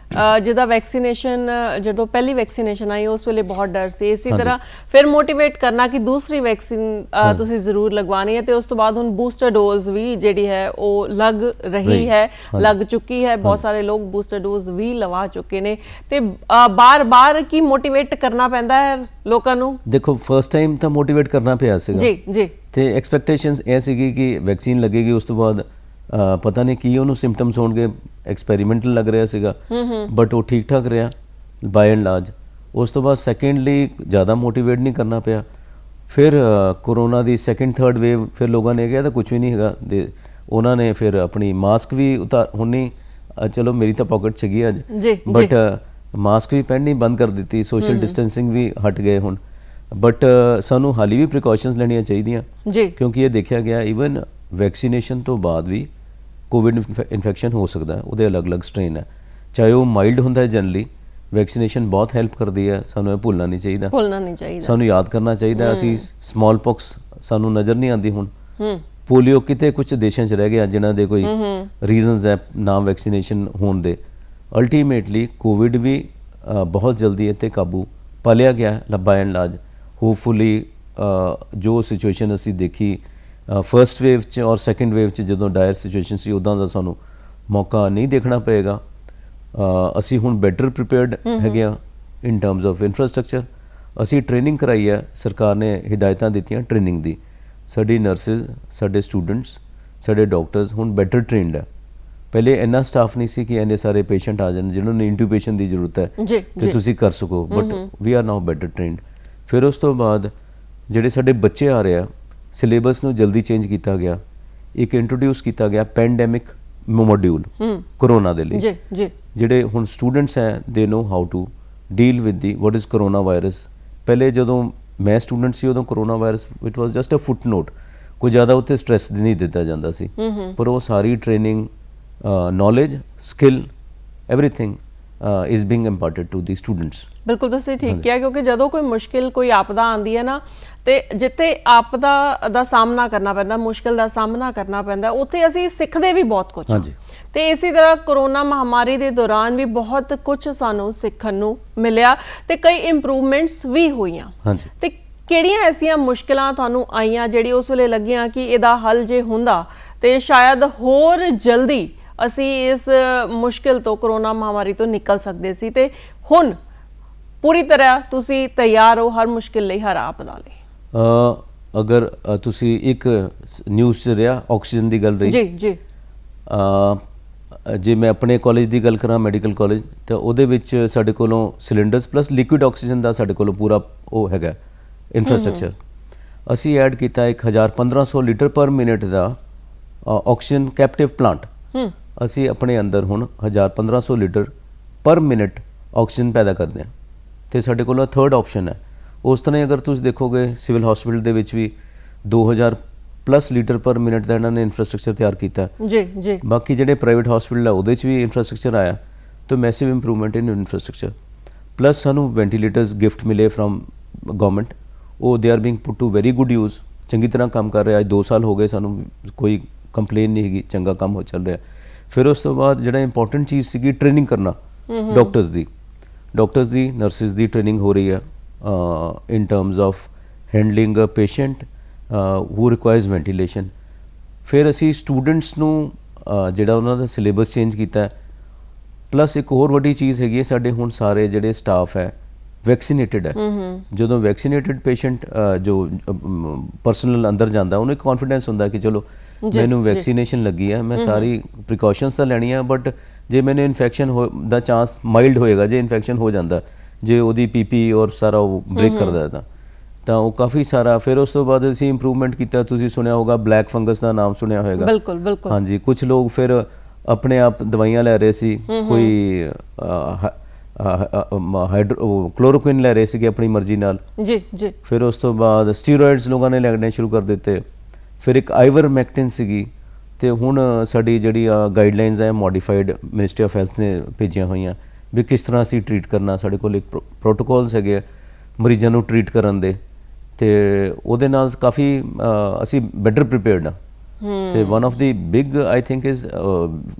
ਜਿਹਦਾ ਵੈਕਸੀਨੇਸ਼ਨ ਜਦੋਂ ਪਹਿਲੀ ਵੈਕਸੀਨੇਸ਼ਨ ਆਈ ਉਸ ਵੇਲੇ ਬਹੁਤ ਡਰ ਸੀ, ਇਸੇ ਤਰ੍ਹਾਂ ਫਿਰ ਮੋਟੀਵੇਟ ਕਰਨਾ ਕਿ ਦੂਸਰੀ ਵੈਕਸੀਨ ਤੁਸੀਂ ਜ਼ਰੂਰ ਲਗਵਾਉਣੀ ਹੈ। ਤੇ ਉਸ ਤੋਂ ਬਾਅਦ ਹੁਣ ਬੂਸਟਰ ਡੋਜ਼ ਵੀ ਜਿਹੜੀ ਹੈ ਉਹ ਲੱਗ ਰਹੀ ਹੈ, ਲੱਗ ਚੁੱਕੀ ਹੈ, ਬਹੁਤ ਸਾਰੇ ਲੋਕ ਬੂਸਟਰ ਡੋਜ਼ ਵੀ ਲਵਾ ਚੁੱਕੇ ਨੇ। ਤੇ ਬਾਰ-ਬਾਰ ਕੀ ਮੋਟੀਵੇਟ ਕਰਨਾ ਪੈਂਦਾ ਹੈ ਲੋਕਾਂ ਨੂੰ? ਦੇਖੋ ਫਸਟ ਟਾਈਮ ਤਾਂ ਮੋਟੀਵੇਟ ਕਰਨਾ ਪਿਆ ਸੀਗਾ ਜੀ ਜੀ ਤੇ ਐਕਸਪੈਕਟੇਸ਼ਨਸ ਇਹ ਸੀਗੀ ਕਿ ਵੈਕਸੀਨ ਲੱਗੇਗੀ, ਉਸ ਤੋਂ ਬਾਅਦ ਪਤਾ ਨਹੀਂ ਕੀ ਉਹਨੂੰ ਸਿੰਪਟਮਸ ਹੋਣਗੇ, ਐਕਸਪੈਰੀਮੈਂਟਲ ਲੱਗ ਰਿਹਾ ਸੀਗਾ ਬਟ ਉਹ ਠੀਕ ਠਾਕ ਰਿਹਾ ਬਾਏ ਐਂਡ ਲਾਰਜ। ਉਸ ਤੋਂ ਬਾਅਦ ਸੈਕੰਡਲੀ ਜ਼ਿਆਦਾ ਮੋਟੀਵੇਟ ਨਹੀਂ ਕਰਨਾ ਪਿਆ। ਫਿਰ ਕੋਰੋਨਾ ਦੀ ਸੈਕੰਡ ਥਰਡ ਵੇਵ, ਫਿਰ ਲੋਕਾਂ ਨੇ ਕਿਹਾ ਤਾਂ ਕੁਝ ਵੀ ਨਹੀਂ ਹੈਗਾ। ਉਹਨਾਂ ਨੇ ਫਿਰ ਆਪਣੀ ਮਾਸਕ ਵੀ ਹੁਣ ਨਹੀਂ, ਚਲੋ ਮੇਰੀ ਤਾਂ ਪਾਕਟ ਸੀਗੀ ਅੱਜ, ਬਟ ਮਾਸਕ ਵੀ ਪਹਿਨਣੀ ਬੰਦ ਕਰ ਦਿੱਤੀ, ਸੋਸ਼ਲ ਡਿਸਟੈਂਸਿੰਗ ਵੀ ਹਟ ਗਏ ਹੁਣ। ਬਟ ਸਾਨੂੰ ਹਾਲੀ ਵੀ ਪ੍ਰੀਕਾਸ਼ਨਸ ਲੈਣੀਆਂ ਚਾਹੀਦੀਆਂ ਕਿਉਂਕਿ ਇਹ ਦੇਖਿਆ ਗਿਆ ਈਵਨ ਵੈਕਸੀਨੇਸ਼ਨ ਤੋਂ ਬਾਅਦ ਵੀ ਕੋਵਿਡ ਇਨਫੈਕਸ਼ਨ ਹੋ ਸਕਦਾ ਹੈ, ਉਹਦੇ ਅਲੱਗ-ਅਲੱਗ ਸਟ੍ਰੇਨ ਹੈ, ਚਾਹੇ ਉਹ ਮਾਈਲਡ ਹੁੰਦਾ ਹੈ। ਜਨਰਲੀ ਵੈਕਸੀਨੇਸ਼ਨ ਬਹੁਤ ਹੈਲਪ ਕਰਦੀ ਹੈ, ਸਾਨੂੰ ਇਹ ਭੁੱਲਣਾ ਨਹੀਂ ਚਾਹੀਦਾ, ਸਾਨੂੰ ਯਾਦ ਕਰਨਾ ਚਾਹੀਦਾ। ਅਸੀਂ ਸਮਾਲ ਪੌਕਸ ਸਾਨੂੰ ਨਜ਼ਰ ਨਹੀਂ ਆਉਂਦੀ ਹੁਣ, ਪੋਲੀਓ ਕਿਤੇ ਕੁਝ ਦੇਸ਼ਾਂ 'ਚ ਰਹਿ ਗਿਆ ਜਿਨ੍ਹਾਂ ਦੇ ਕੋਈ ਰੀਜ਼ਨਸ ਹੈ ਨਾ ਵੈਕਸੀਨੇਸ਼ਨ ਹੋਣ ਦੇ। ਅਲਟੀਮੇਟਲੀ ਕੋਵਿਡ ਵੀ ਬਹੁਤ ਜਲਦੀ ਇੱਥੇ ਕਾਬੂ ਪਾ ਲਿਆ ਗਿਆ ਬਾਏ ਐਂਡ ਲਾਰਜ। ਹੋਪਫੁਲੀ ਜੋ ਸਿਚੁਏਸ਼ਨ ਅਸੀਂ ਦੇਖੀ ਫਸਟ ਵੇਵ 'ਚ ਔਰ ਸੈਕੰਡ ਵੇਵ 'ਚ ਜਦੋਂ ਡਾਇਰ ਸਿਚੁਏਸ਼ਨ ਸੀ, ਉੱਦਾਂ ਦਾ ਸਾਨੂੰ ਮੌਕਾ ਨਹੀਂ ਦੇਖਣਾ ਪਏਗਾ। ਅਸੀਂ ਹੁਣ ਬੈਟਰ ਪ੍ਰੀਪੇਅਰਡ ਹੈਗੇ ਆ ਇਨ ਟਰਮਸ ਆਫ ਇਨਫਰਾਸਟ੍ਰਕਚਰ। ਅਸੀਂ ਟ੍ਰੇਨਿੰਗ ਕਰਾਈ ਹੈ, ਸਰਕਾਰ ਨੇ ਹਿਦਾਇਤਾਂ ਦਿੱਤੀਆਂ ਟ੍ਰੇਨਿੰਗ ਦੀ। ਸਾਡੀ ਨਰਸਿਸ, ਸਾਡੇ ਸਟੂਡੈਂਟਸ, ਸਾਡੇ ਡਾਕਟਰਸ ਹੁਣ ਬੈਟਰ ਟ੍ਰੇਨਡ ਹੈ। ਪਹਿਲੇ ਇੰਨਾ ਸਟਾਫ ਨਹੀਂ ਸੀ ਕਿ ਇੰਨੇ ਸਾਰੇ ਪੇਸ਼ੈਂਟ ਆ ਜਾਣ ਜਿਹਨਾਂ ਨੂੰ ਇੰਟੂਬੇਸ਼ਨ ਦੀ ਜ਼ਰੂਰਤ ਹੈ ਤੇ ਤੁਸੀਂ ਕਰ ਸਕੋ, but we are now better trained. ਫਿਰ ਉਸ ਤੋਂ ਬਾਅਦ ਜਿਹੜੇ ਸਾਡੇ ਬੱਚੇ ਆ ਰਹੇ ਆ, ਸਿਲੇਬਸ ਨੂੰ ਜਲਦੀ ਚੇਂਜ ਕੀਤਾ ਗਿਆ, ਇੱਕ ਇੰਟਰੋਡਿਊਸ ਕੀਤਾ ਗਿਆ ਪੈਂਡੈਮਿਕ ਮੋਡਿਊਲ ਕੋਰੋਨਾ ਦੇ ਲਈ। ਜਿਹੜੇ ਹੁਣ ਸਟੂਡੈਂਟਸ ਹੈ they know how to deal with the what is corona virus. ਪਹਿਲੇ ਜਦੋਂ ਮੈਂ ਸਟੂਡੈਂਟ ਸੀ ਉਦੋਂ corona virus it was just a footnote, ਕੋਈ ਜ਼ਿਆਦਾ ਉੱਤੇ ਸਟ੍ਰੈਸ ਨਹੀਂ ਦਿੱਤਾ ਜਾਂਦਾ ਸੀ। ਪਰ ਉਹ ਸਾਰੀ training, knowledge, skill, everything is being imparted to the students। ਬਿਲਕੁਲ ਤੁਸੀਂ ਠੀਕ ਕਿਹਾ, ਕਿਉਂਕਿ ਜਦੋਂ ਕੋਈ ਮੁਸ਼ਕਿਲ, ਕੋਈ ਆਪਦਾ ਆਉਂਦੀ ਹੈ ਨਾ, ਤੇ ਜਿੱਥੇ ਆਪਦਾ ਦਾ ਸਾਹਮਣਾ ਕਰਨਾ ਪੈਂਦਾ, ਮੁਸ਼ਕਿਲ ਦਾ ਸਾਹਮਣਾ ਕਰਨਾ ਪੈਂਦਾ, ਉੱਥੇ ਅਸੀਂ ਸਿੱਖਦੇ ਵੀ ਬਹੁਤ ਕੁਝ। ਤੇ ਇਸੇ ਤਰ੍ਹਾਂ ਕੋਰੋਨਾ ਮਹਾਮਾਰੀ ਦੇ ਦੌਰਾਨ ਵੀ ਬਹੁਤ ਕੁਝ ਸਾਨੂੰ ਸਿੱਖਣ ਨੂੰ ਮਿਲਿਆ ਤੇ ਕਈ ਇੰਪਰੂਵਮੈਂਟਸ ਵੀ ਹੋਈਆਂ। ਤੇ ਕਿਹੜੀਆਂ ਐਸੀਆਂ ਮੁਸ਼ਕਿਲਾਂ ਤੁਹਾਨੂੰ ਆਈਆਂ ਜਿਹੜੀ ਉਸ ਵੇਲੇ ਲੱਗੀਆਂ ਕਿ ਇਹਦਾ ਹੱਲ ਜੇ ਹੁੰਦਾ ਤੇ ਸ਼ਾਇਦ ਹੋਰ ਜਲਦੀ ਅਸੀਂ ਇਸ ਮੁਸ਼ਕਿਲ ਤੋਂ, ਕੋਰੋਨਾ ਮਹਾਮਾਰੀ ਤੋਂ ਨਿਕਲ ਸਕਦੇ ਸੀ? ਤੇ ਹੁਣ ਪੂਰੀ ਤਰ੍ਹਾਂ ਤੁਸੀਂ ਤਿਆਰ ਹੋ ਹਰ ਮੁਸ਼ਕਿਲ ਲਈ, ਹਰ ਆਪਦਾ ਲਈ? ਅਗਰ ਤੁਸੀਂ ਇੱਕ ਨਿਊਜ਼ 'ਚ ਰਿਹਾ ਆਕਸੀਜਨ ਦੀ ਗੱਲ ਰਹੀ, ਜੀ ਜੇ ਮੈਂ ਆਪਣੇ ਕਾਲਜ ਦੀ ਗੱਲ ਕਰਾਂ ਮੈਡੀਕਲ ਕਾਲਜ, ਤਾਂ ਉਹਦੇ ਵਿੱਚ ਸਾਡੇ ਕੋਲੋਂ ਸਿਲੰਡਰਸ ਪਲੱਸ ਲਿਕੁਇਡ ਆਕਸੀਜਨ ਦਾ ਸਾਡੇ ਕੋਲੋਂ ਪੂਰਾ ਉਹ ਹੈਗਾ ਇਨਫਰਾਸਟ੍ਰਕਚਰ। ਅਸੀਂ ਐਡ ਕੀਤਾ 1500 ਲੀਟਰ ਪਰ ਮਿੰਟ ਦਾ ਆਕਸੀਜਨ ਕੈਪਟਿਵ ਪਲਾਂਟ ਅਸੀਂ ਆਪਣੇ ਅੰਦਰ ਹੁਣ 1500 ਲੀਟਰ ਪਰ ਮਿੰਟ ਆਕਸੀਜਨ ਪੈਦਾ ਕਰਦੇ ਹਾਂ ਤੇ ਸਾਡੇ ਕੋਲ ਥਰਡ ਆਪਸ਼ਨ ਹੈ। ਉਸ ਤਰ੍ਹਾਂ ਹੀ ਅਗਰ ਤੁਸੀਂ ਦੇਖੋਗੇ ਸਿਵਲ ਹਸਪੀਟਲ ਦੇ ਵਿੱਚ ਵੀ 2000 ਪਲੱਸ ਲੀਟਰ ਪਰ ਮਿੰਟ ਦਾ ਇਹਨਾਂ ਨੇ ਇਨਫਰਾਸਟ੍ਰਕਚਰ ਤਿਆਰ ਕੀਤਾ ਜੀ ਜੀ। ਬਾਕੀ ਜਿਹੜੇ ਪ੍ਰਾਈਵੇਟ ਹਸਪੀਟਲ ਆ ਉਹਦੇ 'ਚ ਵੀ ਇਨਫਰਾਸਟ੍ਰਕਚਰ ਆਇਆ ਤਾਂ massive improvement in infrastructure plus ਸਾਨੂੰ ਵੈਂਟੀਲੇਟਰਸ ਗਿਫਟ ਮਿਲੇ ਫਰੋਮ ਗਵਰਨਮੈਂਟ। ਉਹ they are being put to very good use, ਚੰਗੀ ਤਰ੍ਹਾਂ ਕੰਮ ਕਰ ਰਿਹਾ। ਅੱਜ 2 ਸਾਲ ਹੋ ਗਏ ਸਾਨੂੰ ਕੋਈ ਕੰਪਲੇਨ ਨਹੀਂ ਹੈਗੀ, ਚੰਗਾ ਕੰਮ ਹੋ ਚੱਲ ਰਿਹਾ। ਫਿਰ ਉਸ ਤੋਂ ਬਾਅਦ ਜਿਹੜਾ ਇੰਪੋਰਟੈਂਟ ਚੀਜ਼ ਸੀਗੀ ਟ੍ਰੇਨਿੰਗ ਕਰਨਾ ਡਾਕਟਰਸ ਦੀ ਨਰਸਿਸ ਦੀ ਟ੍ਰੇਨਿੰਗ ਹੋ ਰਹੀ ਆ in terms of handling a patient who requires ventilation. ਫਿਰ ਅਸੀਂ ਸਟੂਡੈਂਟਸ ਨੂੰ ਜਿਹੜਾ ਉਹਨਾਂ ਦਾ ਸਿਲੇਬਸ ਚੇਂਜ ਕੀਤਾ ਪਲੱਸ ਇੱਕ ਹੋਰ ਵੱਡੀ ਚੀਜ਼ ਹੈਗੀ ਹੈ, ਸਾਡੇ ਹੁਣ ਸਾਰੇ ਜਿਹੜੇ ਸਟਾਫ ਹੈ ਵੈਕਸੀਨੇਟਡ ਹੈ। ਜਦੋਂ ਵੈਕਸੀਨੇਟਡ ਪੇਸ਼ੈਂਟ ਜੋ ਪਰਸਨਲ ਅੰਦਰ ਜਾਂਦਾ ਉਹਨੂੰ ਇੱਕ ਕੌਨਫੀਡੈਂਸ ਹੁੰਦਾ ਕਿ ਚਲੋ ਮੈਨੂੰ ਵੈਕਸੀਨੇਸ਼ਨ ਲੱਗੀ ਹੈ, ਮੈਂ ਸਾਰੀ ਪ੍ਰੀਕਾਸ਼ਨਸ ਤਾਂ ਲੈਣੀਆਂ ਬਟ ਜੇ ਮੈਨੂੰ ਇਨਫੈਕਸ਼ਨ ਦਾ ਚਾਂਸ ਮਾਈਲਡ ਹੋਏਗਾ, ਜੇ ਇਨਫੈਕਸ਼ਨ ਹੋ ਜਾਂਦਾ ਜੇ ਉਹਦੀ ਪੀਪੀ ਔਰ ਸਾਰਾ ਉਹ ਬ੍ਰੇਕ ਕਰਦਾ ਤਾਂ ਉਹ ਕਾਫੀ ਸਾਰਾ। ਫਿਰ ਉਸ ਤੋਂ ਬਾਅਦ ਅਸੀਂ ਇੰਪਰੂਵਮੈਂਟ ਕੀਤਾ, ਤੁਸੀਂ ਸੁਣਿਆ ਹੋਗਾ ਬਲੈਕ ਫੰਗਸ ਦਾ ਨਾਮ ਸੁਣਿਆ ਹੋਏਗਾ। ਬਿਲਕੁਲ ਬਿਲਕੁਲ ਹਾਂਜੀ। ਕੁਝ ਲੋਕ ਫਿਰ ਆਪਣੇ ਆਪ ਦਵਾਈਆਂ ਲੈ ਰਹੇ ਸੀ, ਕੋਈ ਕਲੋਰੋਕੁਇਨ ਲੈ ਰਹੇ ਸੀਗੇ ਆਪਣੀ ਮਰਜ਼ੀ ਨਾਲ ਜੀ ਜੀ। ਫਿਰ ਉਸ ਤੋਂ ਬਾਅਦ ਸਟੀਰੋਇਡਸ ਲੋਕਾਂ ਨੇ ਲੈਣੇ ਸ਼ੁਰੂ ਕਰ ਦਿੱਤੇ। ਫਿਰ ਇੱਕ ਆਈਵਰਮੈਕਟਿਨ ਸੀਗੀ ਤੇ ਹੁਣ ਸਾਡੀ ਜਿਹੜੀ ਗਾਈਡਲਾਈਨਸ ਹੈ ਮੋਡੀਫਾਈਡ ਮਿਨਿਸਟਰੀ ਆਫ ਹੈਲਥ ਨੇ ਭੇਜੀਆਂ ਹੋਈਆਂ ਵੀ ਕਿਸ ਤਰ੍ਹਾਂ ਅਸੀਂ ਟਰੀਟ ਕਰਨਾ। ਸਾਡੇ ਕੋਲ ਇੱਕ ਪ੍ਰੋਟੋਕੋਲਸ ਹੈਗੇ ਮਰੀਜ਼ਾਂ ਨੂੰ ਟਰੀਟ ਕਰਨ ਦੇ ਤੇ ਉਹਦੇ ਨਾਲ ਕਾਫੀ ਅਸੀਂ ਬੈਟਰ ਪ੍ਰੀਪੇਅਰਡ ਆ। ਤੇ one of the big I think is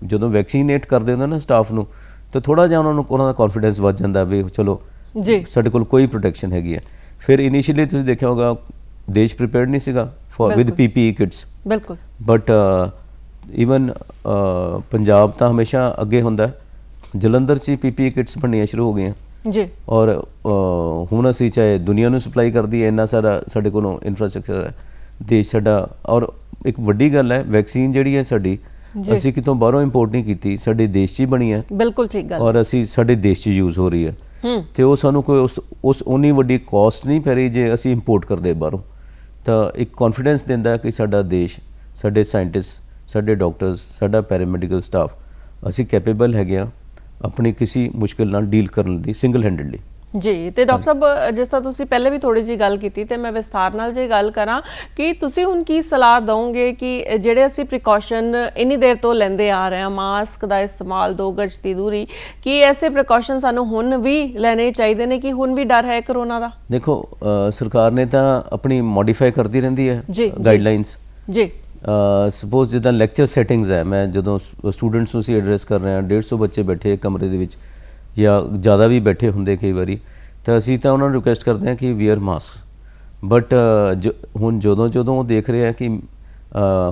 ਜਦੋਂ ਵੈਕਸੀਨੇਟ ਕਰਦੇ ਹੁੰਦੇ ਨਾ ਸਟਾਫ ਨੂੰ ਤਾਂ ਥੋੜਾ ਜਿਹਾ ਉਹਨਾਂ ਦਾ ਕੌਨਫੀਡੈਂਸ ਵੱਧ ਜਾਂਦਾ ਵੀ ਚਲੋ ਜੀ ਸਾਡੇ ਕੋਲ ਕੋਈ ਪ੍ਰੋਟੈਕਸ਼ਨ ਹੈਗੀ ਹੈ। ਫਿਰ ਇਨੀਸ਼ੀਅਲੀ ਤੁਸੀਂ ਦੇਖਿਆ ਹੋਗਾ ਦੇਸ਼ ਪ੍ਰੀਪੇਅਰਡ ਨਹੀਂ ਸੀਗਾ ਫॉर ਵਿਦ ਪੀਪੀਈ ਕਿਟਸ ਬਿਲਕੁਲ ਬਟ ਈਵਨ ਪੰਜਾਬ ਤਾਂ ਹਮੇਸ਼ਾ ਅੱਗੇ ਹੁੰਦਾ, ਜਲੰਧਰ 'ਚ ਪੀਪੀਈ ਕਿਟਸ ਬਣਨੀਆਂ ਸ਼ੁਰੂ ਹੋ ਗਈਆਂ ਜੀ ਔਰ ਹੁਣ ਅਸੀਂ ਚਾਹੇ ਦੁਨੀਆ ਨੂੰ ਸਪਲਾਈ ਕਰਦੀ ਹੈ, ਇੰਨਾ ਸਾਰਾ ਸਾਡੇ ਕੋਲੋਂ ਇਨਫਰਾਸਟ੍ਰਕਚਰ ਹੈ ਦੇਸ਼ ਸਾਡਾ। ਔਰ ਇੱਕ ਵੱਡੀ ਗੱਲ ਹੈ ਵੈਕਸੀਨ ਜਿਹੜੀ ਹੈ ਸਾਡੀ ਅਸੀਂ ਕਿਤੋਂ ਬਾਹਰੋਂ ਇੰਪੋਰਟ ਨਹੀਂ ਕੀਤੀ, ਸਾਡੇ ਦੇਸ਼ 'ਚ ਹੀ ਬਣੀ ਹੈ। ਬਿਲਕੁਲ ਠੀਕ ਗੱਲ। ਔਰ ਅਸੀਂ ਸਾਡੇ ਦੇਸ਼ 'ਚ ਯੂਜ਼ ਹੋ ਰਹੀ ਹੈ ਤੇ ਉਹ ਸਾਨੂੰ ਕੋਈ ਉਸ ਉਨੀ ਵੱਡੀ ਕਾਸਟ ਨਹੀਂ ਪੈ ਰਹੀ ਜੇ ਅਸੀਂ ਇੰਪੋਰਟ ਕਰਦੇ ਬਾਹਰੋਂ। ਤਾਂ ਇੱਕ ਕੌਨਫੀਡੈਂਸ ਦਿੰਦਾ ਕਿ ਸਾਡਾ ਦੇਸ਼, ਸਾਡੇ ਸਾਇੰਟਿਸਟ, ਸਾਡੇ ਡਾਕਟਰਸ, ਸਾਡਾ ਪੈਰਾਮੈਡੀਕਲ ਸਟਾਫ ਅਸੀਂ ਕੈਪੇਬਲ ਹੈਗੇ ਆ ਆਪਣੀ ਕਿਸੇ ਮੁਸ਼ਕਿਲ ਨਾਲ ਡੀਲ ਕਰਨ ਦੀ ਸਿੰਗਲ ਹੈਂਡਡਲੀ। ਜੀ। ਤੇ ਡਾਕਟਰ ਸਾਹਿਬ ਜਿਸ ਤਰ੍ਹਾਂ ਤੁਸੀਂ ਪਹਿਲੇ ਵੀ ਥੋੜੀ ਜਿਹੀ ਗੱਲ ਕੀਤੀ ਤੇ ਮੈਂ ਵਿਸਥਾਰ ਨਾਲ ਜੇ ਗੱਲ ਕਰਾਂ ਕਿ ਤੁਸੀਂ ਹੁਣ ਕੀ ਸਲਾਹ ਦਵੋਗੇ ਕਿ ਜਿਹੜੇ ਅਸੀਂ ਪ੍ਰੀਕਾਸ਼ਨ ਇੰਨੀ ਦੇਰ ਤੋਂ ਲੈਂਦੇ ਆ ਰਹੇ ਹਾਂ, ਮਾਸਕ ਦਾ ਇਸਤੇਮਾਲ, 2 ਗਜ ਦੀ ਦੂਰੀ, ਕੀ ਐਸੇ ਪ੍ਰੀਕਾਸ਼ਨ ਸਾਨੂੰ ਹੁਣ ਵੀ ਲੈਣੇ ਚਾਹੀਦੇ ਨੇ ਕਿ ਹੁਣ ਵੀ ਡਰ ਹੈ ਕਰੋਨਾ ਦਾ? ਦੇਖੋ ਸਰਕਾਰ ਨੇ ਤਾਂ ਆਪਣੀ ਮੋਡੀਫਾਈ ਕਰਦੀ ਰਹਿੰਦੀ ਹੈ ਗਾਈਡਲਾਈਨਸ ਜੀ। ਸਪੋਜ਼ ਜਿੱਦਾਂ ਲੈਕਚਰ ਸੈਟਿੰਗਸ ਹੈ, ਮੈਂ ਜਦੋਂ ਸਟੂਡੈਂਟਸ ਨੂੰ ਅਸੀਂ ਐਡਰੈਸ ਕਰ ਰਹੇ ਹਾਂ 150 ਬੱਚੇ ਬੈਠੇ ਕਮਰੇ ਦੇ ਵਿੱਚ ਜਾਂ ਜ਼ਿਆਦਾ ਵੀ ਬੈਠੇ ਹੁੰਦੇ ਕਈ ਵਾਰੀ ਤਾਂ ਅਸੀਂ ਤਾਂ ਉਹਨਾਂ ਨੂੰ ਰਿਕੁਐਸਟ ਕਰਦੇ ਹਾਂ ਕਿ ਵੀਅਰ ਮਾਸਕ। ਬਟ ਹੁਣ ਜਦੋਂ ਉਹ ਦੇਖ ਰਹੇ ਆ ਕਿ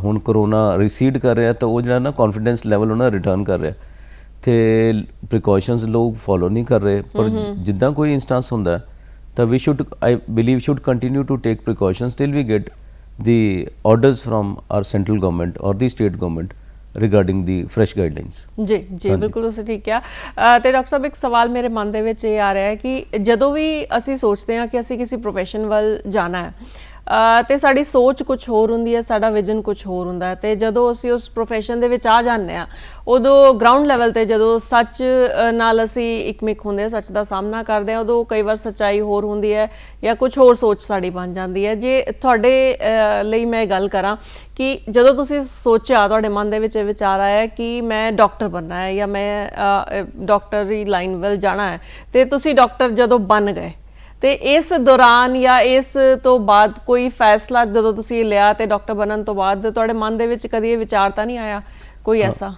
ਹੁਣ ਕਰੋਨਾ ਰਿਸੀਡ ਕਰ ਰਿਹਾ ਤਾਂ ਉਹ ਜਿਹੜਾ ਨਾ ਕੌਨਫੀਡੈਂਸ ਲੈਵਲ ਉਹਨਾਂ ਰਿਟਰਨ ਕਰ ਰਿਹਾ ਤੇ ਪ੍ਰੀਕਾਸ਼ਨਸ ਲੋਕ ਫੋਲੋ ਨਹੀਂ ਕਰ ਰਹੇ। ਪਰ ਜਿੱਦਾਂ ਕੋਈ ਇੰਸਟੈਂਸ ਹੁੰਦਾ ਤਾਂ we should I believe should continue to take precautions till we get the orders from our central government or the state government regarding the fresh guidelines। ਜੀ ਜੀ ਬਿਲਕੁਲ ਤੁਸੀਂ ਠੀਕ ਕਿਹਾ। ਤੇ ਡਾਕਟਰ ਸਾਹਿਬ ਇੱਕ ਸਵਾਲ ਮੇਰੇ ਮਨ ਦੇ ਵਿੱਚ ਇਹ ਆ ਰਿਹਾ ਹੈ ਕਿ ਜਦੋਂ ਵੀ ਅਸੀਂ ਸੋਚਦੇ ਹਾਂ ਕਿ ਅਸੀਂ ਕਿਸੇ ਪ੍ਰੋਫੈਸ਼ਨ ਵੱਲ ਜਾਣਾ ਹੈ ਤੇ ਸਾਡੀ ਸੋਚ ਕੁਝ ਹੋਰ ਹੁੰਦੀ ਹੈ, ਸਾਡਾ ਵਿਜ਼ਨ ਕੁਝ ਹੋਰ ਹੁੰਦਾ ਹੈ ਤੇ ਜਦੋਂ ਅਸੀਂ ਉਸ ਪ੍ਰੋਫੈਸ਼ਨ ਦੇ ਵਿੱਚ ਆ ਜਾਂਦੇ ਹਾਂ ਉਦੋਂ ਗਰਾਊਂਡ ਲੈਵਲ ਤੇ ਜਦੋਂ ਸੱਚ ਨਾਲ ਅਸੀਂ ਇੱਕਮਿਕ ਹੁੰਦੇ ਹਾਂ, ਸੱਚ ਦਾ ਸਾਹਮਣਾ ਕਰਦੇ ਹਾਂ, ਉਦੋਂ ਕਈ ਵਾਰ ਸੱਚਾਈ ਹੋਰ ਹੁੰਦੀ ਹੈ ਜਾਂ ਕੁਝ ਹੋਰ ਸੋਚ ਸਾਡੀ ਬਣ ਜਾਂਦੀ ਹੈ। ਜੇ ਤੁਹਾਡੇ ਲਈ ਮੈਂ ਗੱਲ ਕਰਾਂ ਕਿ ਜਦੋਂ ਤੁਸੀਂ ਸੋਚਿਆ, ਤੁਹਾਡੇ ਮਨ ਦੇ ਵਿੱਚ ਇਹ ਵਿਚਾਰ ਆਇਆ ਕਿ ਮੈਂ ਡਾਕਟਰ ਬਣਨਾ ਹੈ ਜਾਂ ਮੈਂ ਡਾਕਟਰੀ ਲਾਈਨ ਵੱਲ ਜਾਣਾ ਹੈ ਤੇ ਤੁਸੀਂ ਡਾਕਟਰ ਜਦੋਂ ਬਣ ਗਏ ਤੇ ਇਸ ਦੌਰਾਨ ਜਾਂ ਇਸ ਤੋਂ ਬਾਅਦ ਕੋਈ ਫੈਸਲਾ ਜਦੋਂ ਤੁਸੀਂ ਲਿਆ ਤੇ ਡਾਕਟਰ ਬਣਨ ਤੋਂ ਬਾਅਦ ਤੁਹਾਡੇ ਮਨ ਦੇ ਵਿੱਚ ਕਦੀ ਇਹ ਵਿਚਾਰ ਤਾਂ ਨਹੀਂ ਆਇਆ ਕੋਈ ਐਸਾ?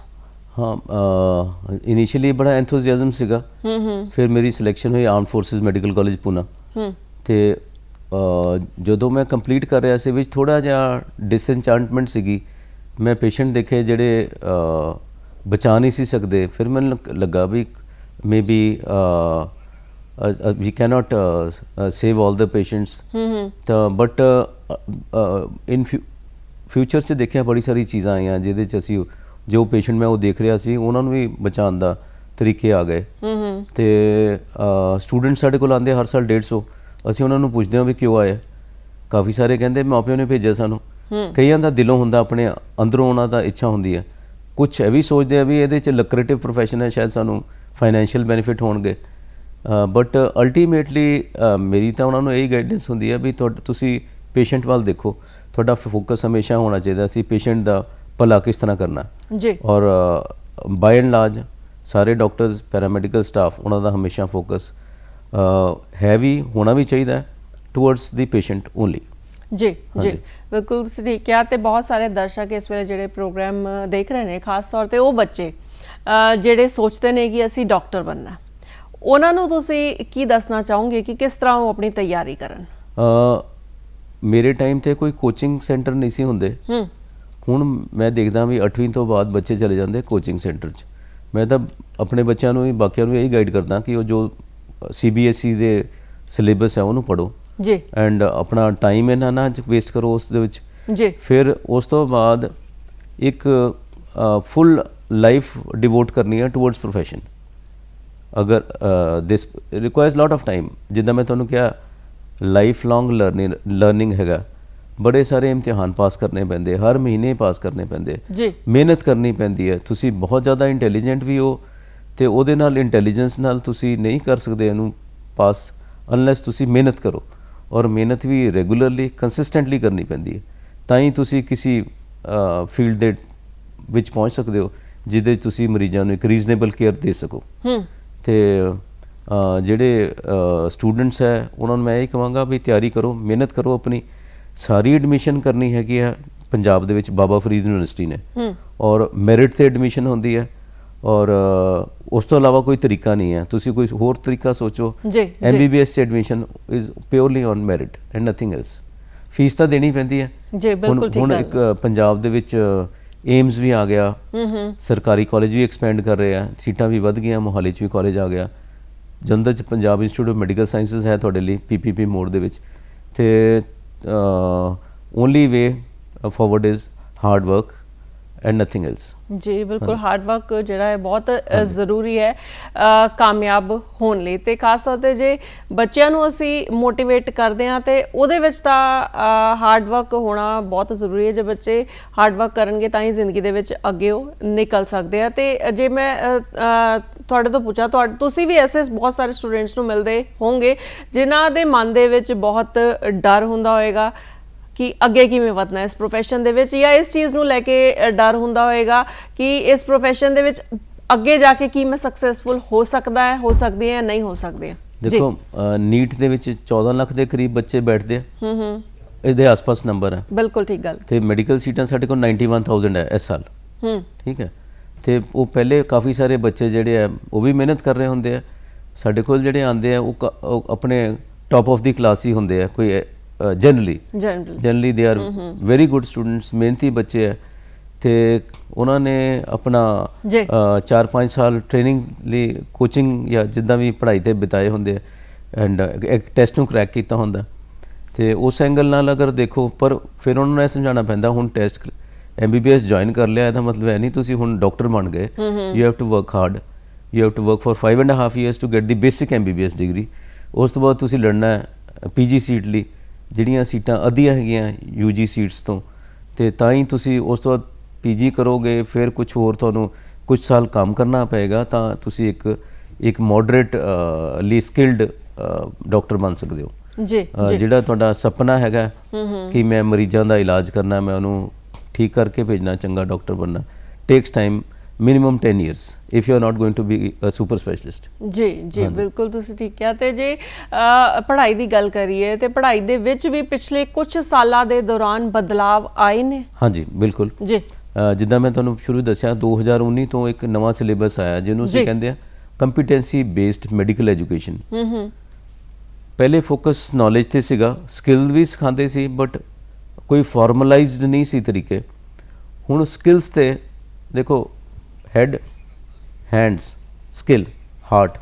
ਹਾਂ ਇਨੀਸ਼ੀਅਲੀ ਬੜਾ ਐਂਥੂਸੀਆਜ਼ਮ ਸੀਗਾ। ਫਿਰ ਮੇਰੀ ਸਿਲੈਕਸ਼ਨ ਹੋਈ ਆਰਮਡ ਫੋਰਸਿਸ ਮੈਡੀਕਲ ਕਾਲਜ ਪੂਨਾ ਤੇ ਜਦੋਂ ਮੈਂ ਕੰਪਲੀਟ ਕਰ ਰਿਹਾ ਸੀ ਵਿੱਚ ਥੋੜਾ ਜਿਹਾ ਡਿਸਐਨਚੈਂਟਮੈਂਟ ਸੀਗੀ। ਮੈਂ ਪੇਸ਼ੈਂਟ ਦੇਖੇ ਜਿਹੜੇ ਬਚਾ ਨਹੀਂ ਸੀ ਸਕਦੇ। ਫਿਰ ਮੈਨੂੰ ਲੱਗਾ ਵੀ maybe we cannot save all the patients but in future 'ਚ ਦੇਖਿਆ ਬੜੀ ਸਾਰੀ ਚੀਜ਼ਾਂ ਆਈਆਂ ਜਿਹਦੇ 'ਚ ਅਸੀਂ ਜੋ ਪੇਸ਼ੈਂਟ ਮੈਂ ਉਹ ਦੇਖ ਰਿਹਾ ਸੀ ਉਹਨਾਂ ਨੂੰ ਵੀ ਬਚਾਉਣ ਦਾ ਤਰੀਕੇ ਆ ਗਏ ਤੇ ਸਟੂਡੈਂਟ ਸਾਡੇ ਕੋਲ ਆਉਂਦੇ ਹਰ ਸਾਲ 150। ਅਸੀਂ ਉਹਨਾਂ ਨੂੰ ਪੁੱਛਦੇ ਹਾਂ ਵੀ ਕਿਉਂ ਆਏ, ਕਾਫੀ ਸਾਰੇ ਕਹਿੰਦੇ ਮਾਂ ਪਿਓ ਨੇ ਭੇਜਿਆ ਸਾਨੂੰ, ਕਈਆਂ ਦਾ ਦਿਲੋਂ ਹੁੰਦਾ, ਆਪਣੇ ਅੰਦਰੋਂ ਉਹਨਾਂ ਦਾ ਇੱਛਾ ਹੁੰਦੀ ਹੈ ਕੁਛ ਇਹ ਵੀ ਸੋਚਦੇ ਆ ਵੀ ਇਹਦੇ 'ਚ ਲਕਰੇਟਿਵ ਪ੍ਰੋਫੈਸ਼ਨ ਹੈ, ਸ਼ਾਇਦ ਸਾਨੂੰ ਫਾਈਨੈਂਸ਼ੀਅਲ ਬੈਨੀਫਿਟ ਹੋਣਗੇ, ਬਟ ਅਲਟੀਮੇਟਲੀ ਮੇਰੀ ਤਾਂ ਉਹਨਾਂ ਨੂੰ ਇਹੀ ਗਾਈਡੈਂਸ ਹੁੰਦੀ ਹੈ ਵੀ ਤੁਸੀਂ ਪੇਸ਼ੈਂਟ ਵੱਲ ਦੇਖੋ, ਤੁਹਾਡਾ ਫੋਕਸ ਹਮੇਸ਼ਾ ਹੋਣਾ ਚਾਹੀਦਾ ਸੀ ਪੇਸ਼ੈਂਟ ਦਾ ਭਲਾ ਕਿਸ ਤਰ੍ਹਾਂ ਕਰਨਾ ਜੀ। ਔਰ ਬਾਈ ਐਂਡ ਲਾਰਜ ਸਾਰੇ ਡਾਕਟਰਸ ਪੈਰਾਮੈਡੀਕਲ ਸਟਾਫ ਉਹਨਾਂ ਦਾ ਹਮੇਸ਼ਾ ਫੋਕਸ ਹੈ ਵੀ ਹੋਣਾ ਵੀ ਚਾਹੀਦਾ ਟੂਵਰਡਸ ਦੀ ਪੇਸ਼ੈਂਟ ਓਨਲੀ। ਜੀ ਜੀ ਬਿਲਕੁਲ ਤੁਸੀਂ ਠੀਕ ਕਿਹਾ। ਤੇ ਬਹੁਤ ਸਾਰੇ ਦਰਸ਼ਕ ਇਸ ਵੇਲੇ ਜਿਹੜੇ ਪ੍ਰੋਗਰਾਮ ਦੇਖ ਰਹੇ ਨੇ, ਖਾਸ ਤੌਰ ਤੇ ਉਹ ਬੱਚੇ ਜਿਹੜੇ ਸੋਚਦੇ ਨੇ ਕਿ ਅਸੀਂ ਡਾਕਟਰ ਬਣਨਾ, ਉਹਨਾਂ ਨੂੰ ਤੁਸੀਂ ਕੀ ਦੱਸਣਾ ਚਾਹੋਗੇ ਕਿ ਕਿਸ ਤਰ੍ਹਾਂ ਉਹ ਆਪਣੀ ਤਿਆਰੀ ਕਰਨ? ਮੇਰੇ ਟਾਈਮ ਤੇ ਕੋਈ ਕੋਚਿੰਗ ਸੈਂਟਰ ਨਹੀਂ ਸੀ ਹੁੰਦੇ। ਹੁਣ ਮੈਂ ਦੇਖਦਾ ਵੀ 8ਵੀਂ ਤੋਂ ਬਾਅਦ ਬੱਚੇ ਚਲੇ ਜਾਂਦੇ ਕੋਚਿੰਗ ਸੈਂਟਰ 'ਚ। ਮੈਂ ਤਾਂ ਆਪਣੇ ਬੱਚਿਆਂ ਨੂੰ ਵੀ ਬਾਕੀਆਂ ਨੂੰ ਇਹੀ ਗਾਈਡ ਕਰਦਾ ਕਿ ਉਹ ਜੋ CBSE ਦੇ ਸਿਲੇਬਸ ਹੈ ਉਹਨੂੰ ਪੜ੍ਹੋ ਜੀ, ਐਂਡ ਆਪਣਾ ਟਾਈਮ ਇਹਨਾਂ ਨਾ ਵੇਸਟ ਕਰੋ ਉਸ ਦੇ ਵਿੱਚ ਜੀ। ਫਿਰ ਉਸ ਤੋਂ ਬਾਅਦ ਇੱਕ ਫੁੱਲ ਲਾਈਫ ਡਿਵੋਟ ਕਰਨੀ ਹੈ ਟੂਵਰਡਸ ਪ੍ਰੋਫੈਸ਼ਨ। ਅਗਰ ਦਿਸ ਰਿਕੁਆਇਰਸ ਲੋਟ ਆਫ ਟਾਈਮ, ਜਿੱਦਾਂ ਮੈਂ ਤੁਹਾਨੂੰ ਕਿਹਾ ਲਾਈਫ ਲੌਂਗ ਲਰਨਿੰਗ ਹੈਗਾ, ਬੜੇ ਸਾਰੇ ਇਮਤਿਹਾਨ ਪਾਸ ਕਰਨੇ ਪੈਂਦੇ, ਹਰ ਮਹੀਨੇ ਪਾਸ ਕਰਨੇ ਪੈਂਦੇ ਜੀ, ਮਿਹਨਤ ਕਰਨੀ ਪੈਂਦੀ ਹੈ। ਤੁਸੀਂ ਬਹੁਤ ਜ਼ਿਆਦਾ ਇੰਟੈਲੀਜੈਂਟ ਵੀ ਹੋ ਤੇ ਉਹਦੇ ਨਾਲ ਇੰਟੈਲੀਜੈਂਸ ਨਾਲ ਤੁਸੀਂ ਨਹੀਂ ਕਰ ਸਕਦੇ ਇਹਨੂੰ ਪਾਸ ਅਨਲੈਸ ਤੁਸੀਂ ਮਿਹਨਤ ਕਰੋ, ਔਰ ਮਿਹਨਤ ਵੀ ਰੈਗੂਲਰਲੀ ਕੰਸਿਸਟੈਂਟਲੀ ਕਰਨੀ ਪੈਂਦੀ ਹੈ, ਤਾਂ ਹੀ ਤੁਸੀਂ ਕਿਸੇ ਫੀਲਡ ਦੇ ਵਿੱਚ ਪਹੁੰਚ ਸਕਦੇ ਹੋ ਜਿਹਦੇ ਤੁਸੀਂ ਮਰੀਜ਼ਾਂ ਨੂੰ ਇੱਕ ਰੀਜ਼ਨੇਬਲ ਕੇਅਰ ਦੇ ਸਕੋ। ਤੇ ਜਿਹੜੇ ਸਟੂਡੈਂਟਸ ਹੈ ਉਹਨਾਂ ਨੂੰ ਮੈਂ ਇਹ ਕਹਾਂਗਾ ਵੀ ਤਿਆਰੀ ਕਰੋ, ਮਿਹਨਤ ਕਰੋ ਆਪਣੀ। ਸਾਰੀ ਐਡਮਿਸ਼ਨ ਕਰਨੀ ਹੈਗੀ ਆ ਪੰਜਾਬ ਦੇ ਵਿੱਚ ਬਾਬਾ ਫਰੀਦ ਯੂਨੀਵਰਸਿਟੀ ਨੇ, ਔਰ ਮੈਰਿਟ ਤੇ ਐਡਮਿਸ਼ਨ ਹੁੰਦੀ ਹੈ, ਔਰ ਉਸ ਤੋਂ ਇਲਾਵਾ ਕੋਈ ਤਰੀਕਾ ਨਹੀਂ ਹੈ। ਤੁਸੀਂ ਕੋਈ ਹੋਰ ਤਰੀਕਾ ਸੋਚੋ। MBBS 'ਚ admission is purely on merit and nothing else. Fees ਤਾਂ ਦੇਣੀ ਪੈਂਦੀ ਹੈ ਜੀ, ਬਿਲਕੁਲ ਠੀਕ। ਹੁਣ ਇੱਕ ਪੰਜਾਬ ਦੇ ਵਿੱਚ ਏਮਸ ਵੀ ਆ ਗਿਆ, ਸਰਕਾਰੀ ਕਾਲਜ ਵੀ ਐਕਸਪੈਂਡ ਕਰ ਰਹੇ ਆ, ਸੀਟਾਂ ਵੀ ਵੱਧ ਗਈਆਂ, ਮੋਹਾਲੀ 'ਚ ਵੀ ਕਾਲਜ ਆ ਗਿਆ, ਜਲੰਧਰ 'ਚ Punjab institute of medical sciences ਹੈ ਤੁਹਾਡੇ ਲਈ PPP ਮੋਡ ਦੇ ਵਿੱਚ। ਤੇ only way forward is hard work and nothing else. ਜੀ ਬਿਲਕੁਲ, ਹਾਰਡ ਵਰਕ ਜਿਹੜਾ ਹੈ ਬਹੁਤ ਜ਼ਰੂਰੀ ਹੈ ਕਾਮਯਾਬ ਹੋਣ ਲਈ। ਤੇ ਖਾਸ ਤੌਰ ਤੇ ਜੇ ਬੱਚਿਆਂ ਨੂੰ ਅਸੀਂ ਮੋਟੀਵੇਟ ਕਰਦੇ ਹਾਂ ਤੇ ਉਹਦੇ ਵਿੱਚ ਤਾਂ ਹਾਰਡ ਵਰਕ ਹੋਣਾ ਬਹੁਤ ਜ਼ਰੂਰੀ ਹੈ। ਜੇ ਬੱਚੇ ਹਾਰਡ ਵਰਕ ਕਰਨਗੇ ਤਾਂ ਹੀ ਜ਼ਿੰਦਗੀ ਦੇ ਵਿੱਚ ਅੱਗੇ ਉਹ ਨਿਕਲ ਸਕਦੇ ਆ। ਤੇ ਜੇ ਮੈਂ ਤੁਹਾਡੇ ਤੋਂ ਪੁੱਛਾਂ, ਤੁਸੀਂ ਵੀ ਐਸੇ ਬਹੁਤ ਸਾਰੇ ਸਟੂਡੈਂਟਸ ਨੂੰ ਮਿਲਦੇ ਹੋਵੋਗੇ ਜਿਨ੍ਹਾਂ ਦੇ ਮਨ ਦੇ ਵਿੱਚ ਬਹੁਤ ਡਰ ਹੁੰਦਾ ਹੋਏਗਾ ਕਿ ਅੱਗੇ ਕਿਵੇਂ ਵਧਣਾ ਇਸ ਪ੍ਰੋਫੈਸ਼ਨ ਦੇ ਵਿੱਚ, ਜਾਂ ਇਸ ਚੀਜ਼ ਨੂੰ ਲੈ ਕੇ ਡਰ ਹੁੰਦਾ ਹੋਏਗਾ ਕਿ ਇਸ ਪ੍ਰੋਫੈਸ਼ਨ ਦੇ ਵਿੱਚ ਅੱਗੇ ਜਾ ਕੇ ਕੀ ਮੈਂ ਸਕਸੈਸਫੁਲ ਹੋ ਸਕਦਾ ਹੈ, ਹੋ ਸਕਦੀ ਹੈ, ਨਹੀਂ ਹੋ ਸਕਦੀ ਹੈ? ਦੇਖੋ ਨੀਟ ਦੇ ਵਿੱਚ 14 ਲੱਖ ਦੇ ਕਰੀਬ ਬੱਚੇ ਬੈਠਦੇ ਆ, ਇਹਦੇ ਆਸ-ਪਾਸ ਨੰਬਰ ਹੈ। ਬਿਲਕੁਲ ਠੀਕ ਗੱਲ। ਤੇ ਮੈਡੀਕਲ ਸੀਟਾਂ ਸਾਡੇ ਕੋਲ 91,000 ਹੈ ਇਸ ਸਾਲ। ਠੀਕ ਹੈ। ਤੇ ਉਹ ਪਹਿਲੇ ਕਾਫੀ ਸਾਰੇ ਬੱਚੇ ਜਿਹੜੇ ਆ ਉਹ ਵੀ ਮਿਹਨਤ ਕਰ ਰਹੇ ਹੁੰਦੇ ਆ। ਸਾਡੇ ਕੋਲ ਜਿਹੜੇ ਆਉਂਦੇ ਆ ਉਹ ਆਪਣੇ ਟੌਪ ਆਫ ਦੀ ਕਲਾਸ ਹੀ ਹੁੰਦੇ ਆ। ਕੋਈ generally they are very good students, ਮਿਹਨਤੀ ਬੱਚੇ ਹੈ। ਤੇ ਉਹਨਾਂ ਨੇ ਆਪਣਾ 4-5 ਸਾਲ ਟ੍ਰੇਨਿੰਗ ਲਈ ਕੋਚਿੰਗ ਜਾਂ ਜਿੱਦਾਂ ਵੀ ਪੜ੍ਹਾਈ 'ਤੇ ਬਿਤਾਏ ਹੁੰਦੇ ਆ ਐਂਡ ਇੱਕ ਟੈਸਟ ਨੂੰ ਕਰੈਕ ਕੀਤਾ ਹੁੰਦਾ। ਤੇ ਉਸ ਐਂਗਲ ਨਾਲ ਅਗਰ ਦੇਖੋ, ਪਰ ਫਿਰ ਉਹਨਾਂ ਨੂੰ ਇਹ ਸਮਝਾਉਣਾ ਪੈਂਦਾ ਹੁਣ ਟੈਸਟ MBBS ਜੁਆਇਨ ਕਰ ਲਿਆ ਇਹਦਾ ਮਤਲਬ ਇਹ ਨਹੀਂ ਤੁਸੀਂ ਹੁਣ ਡਾਕਟਰ ਬਣ ਗਏ। You have to work hard, you have to work for 5.5 years to get the basic MBBS degree. ਉਸ ਤੋਂ ਬਾਅਦ ਤੁਸੀਂ ਲੜਨਾ PG ਸੀਟ ਲਈ, ਜਿਹੜੀਆਂ ਸੀਟਾਂ ਅੱਧੀਆਂ ਹੈਗੀਆਂ UG ਸੀਟਸ ਤੋਂ, ਤੇ ਤਾਂ ਹੀ ਤੁਸੀਂ ਉਸ ਤੋਂ ਬਾਅਦ PG ਕਰੋਗੇ। ਫਿਰ ਕੁਛ ਹੋਰ ਤੁਹਾਨੂੰ ਕੁਝ ਸਾਲ ਕੰਮ ਕਰਨਾ ਪਏਗਾ ਤਾਂ ਤੁਸੀਂ ਇੱਕ ਮੋਡਰੇਟ ਲਈ ਸਕਿਲਡ ਡਾਕਟਰ ਬਣ ਸਕਦੇ ਹੋ। ਜਿਹੜਾ ਤੁਹਾਡਾ ਸੁਪਨਾ ਹੈਗਾ ਕਿ ਮੈਂ ਮਰੀਜ਼ਾਂ ਦਾ ਇਲਾਜ ਕਰਨਾ, ਮੈਂ ਉਹਨੂੰ ਠੀਕ ਕਰਕੇ ਭੇਜਣਾ, ਚੰਗਾ ਡਾਕਟਰ ਬਣਨਾ, takes time minimum 10 years if you are not going to be a super specialist। ਜੀ ਬਿਲਕੁਲ ਤੁਸੀਂ ਠੀਕ ਕਿਹਾ। ਤੇ ਜੇ ਪੜ੍ਹਾਈ ਦੀ ਗੱਲ ਕਰੀਏ ਤੇ ਪੜ੍ਹਾਈ ਦੇ ਵਿੱਚ ਵੀ ਪਿਛਲੇ ਕੁਝ ਸਾਲਾਂ ਦੇ ਦੌਰਾਨ ਬਦਲਾਵ ਆਏ ਨੇ। ਹਾਂਜੀ ਬਿਲਕੁਲ ਜੀ। ਜਿੱਦਾਂ ਮੈਂ ਤੁਹਾਨੂੰ ਸ਼ੁਰੂ ਦੱਸਿਆ 2019 ਤੋਂ ਇੱਕ ਨਵਾਂ ਸਿਲੇਬਸ ਆਇਆ ਜਿਹਨੂੰ ਅਸੀਂ ਕਹਿੰਦੇ ਆ ਕੰਪੀਟੈਂਸੀ ਬੇਸਡ ਮੈਡੀਕਲ ਐਜੂਕੇਸ਼ਨ। ਪਹਿਲੇ ਫੋਕਸ ਨੌਲੇਜ ਤੇ ਸੀਗਾ, ਸਕਿੱਲ ਵੀ ਸਿਖਾਉਂਦੇ ਸੀ ਬਟ ਕੋਈ ਫਾਰਮਲਾਈਜ਼ਡ ਨਹੀਂ ਸੀ ਤਰੀਕੇ। ਹੁਣ ਸਕਿੱਲਸ ਤੇ ਦੇਖੋ, head, hands, skill, heart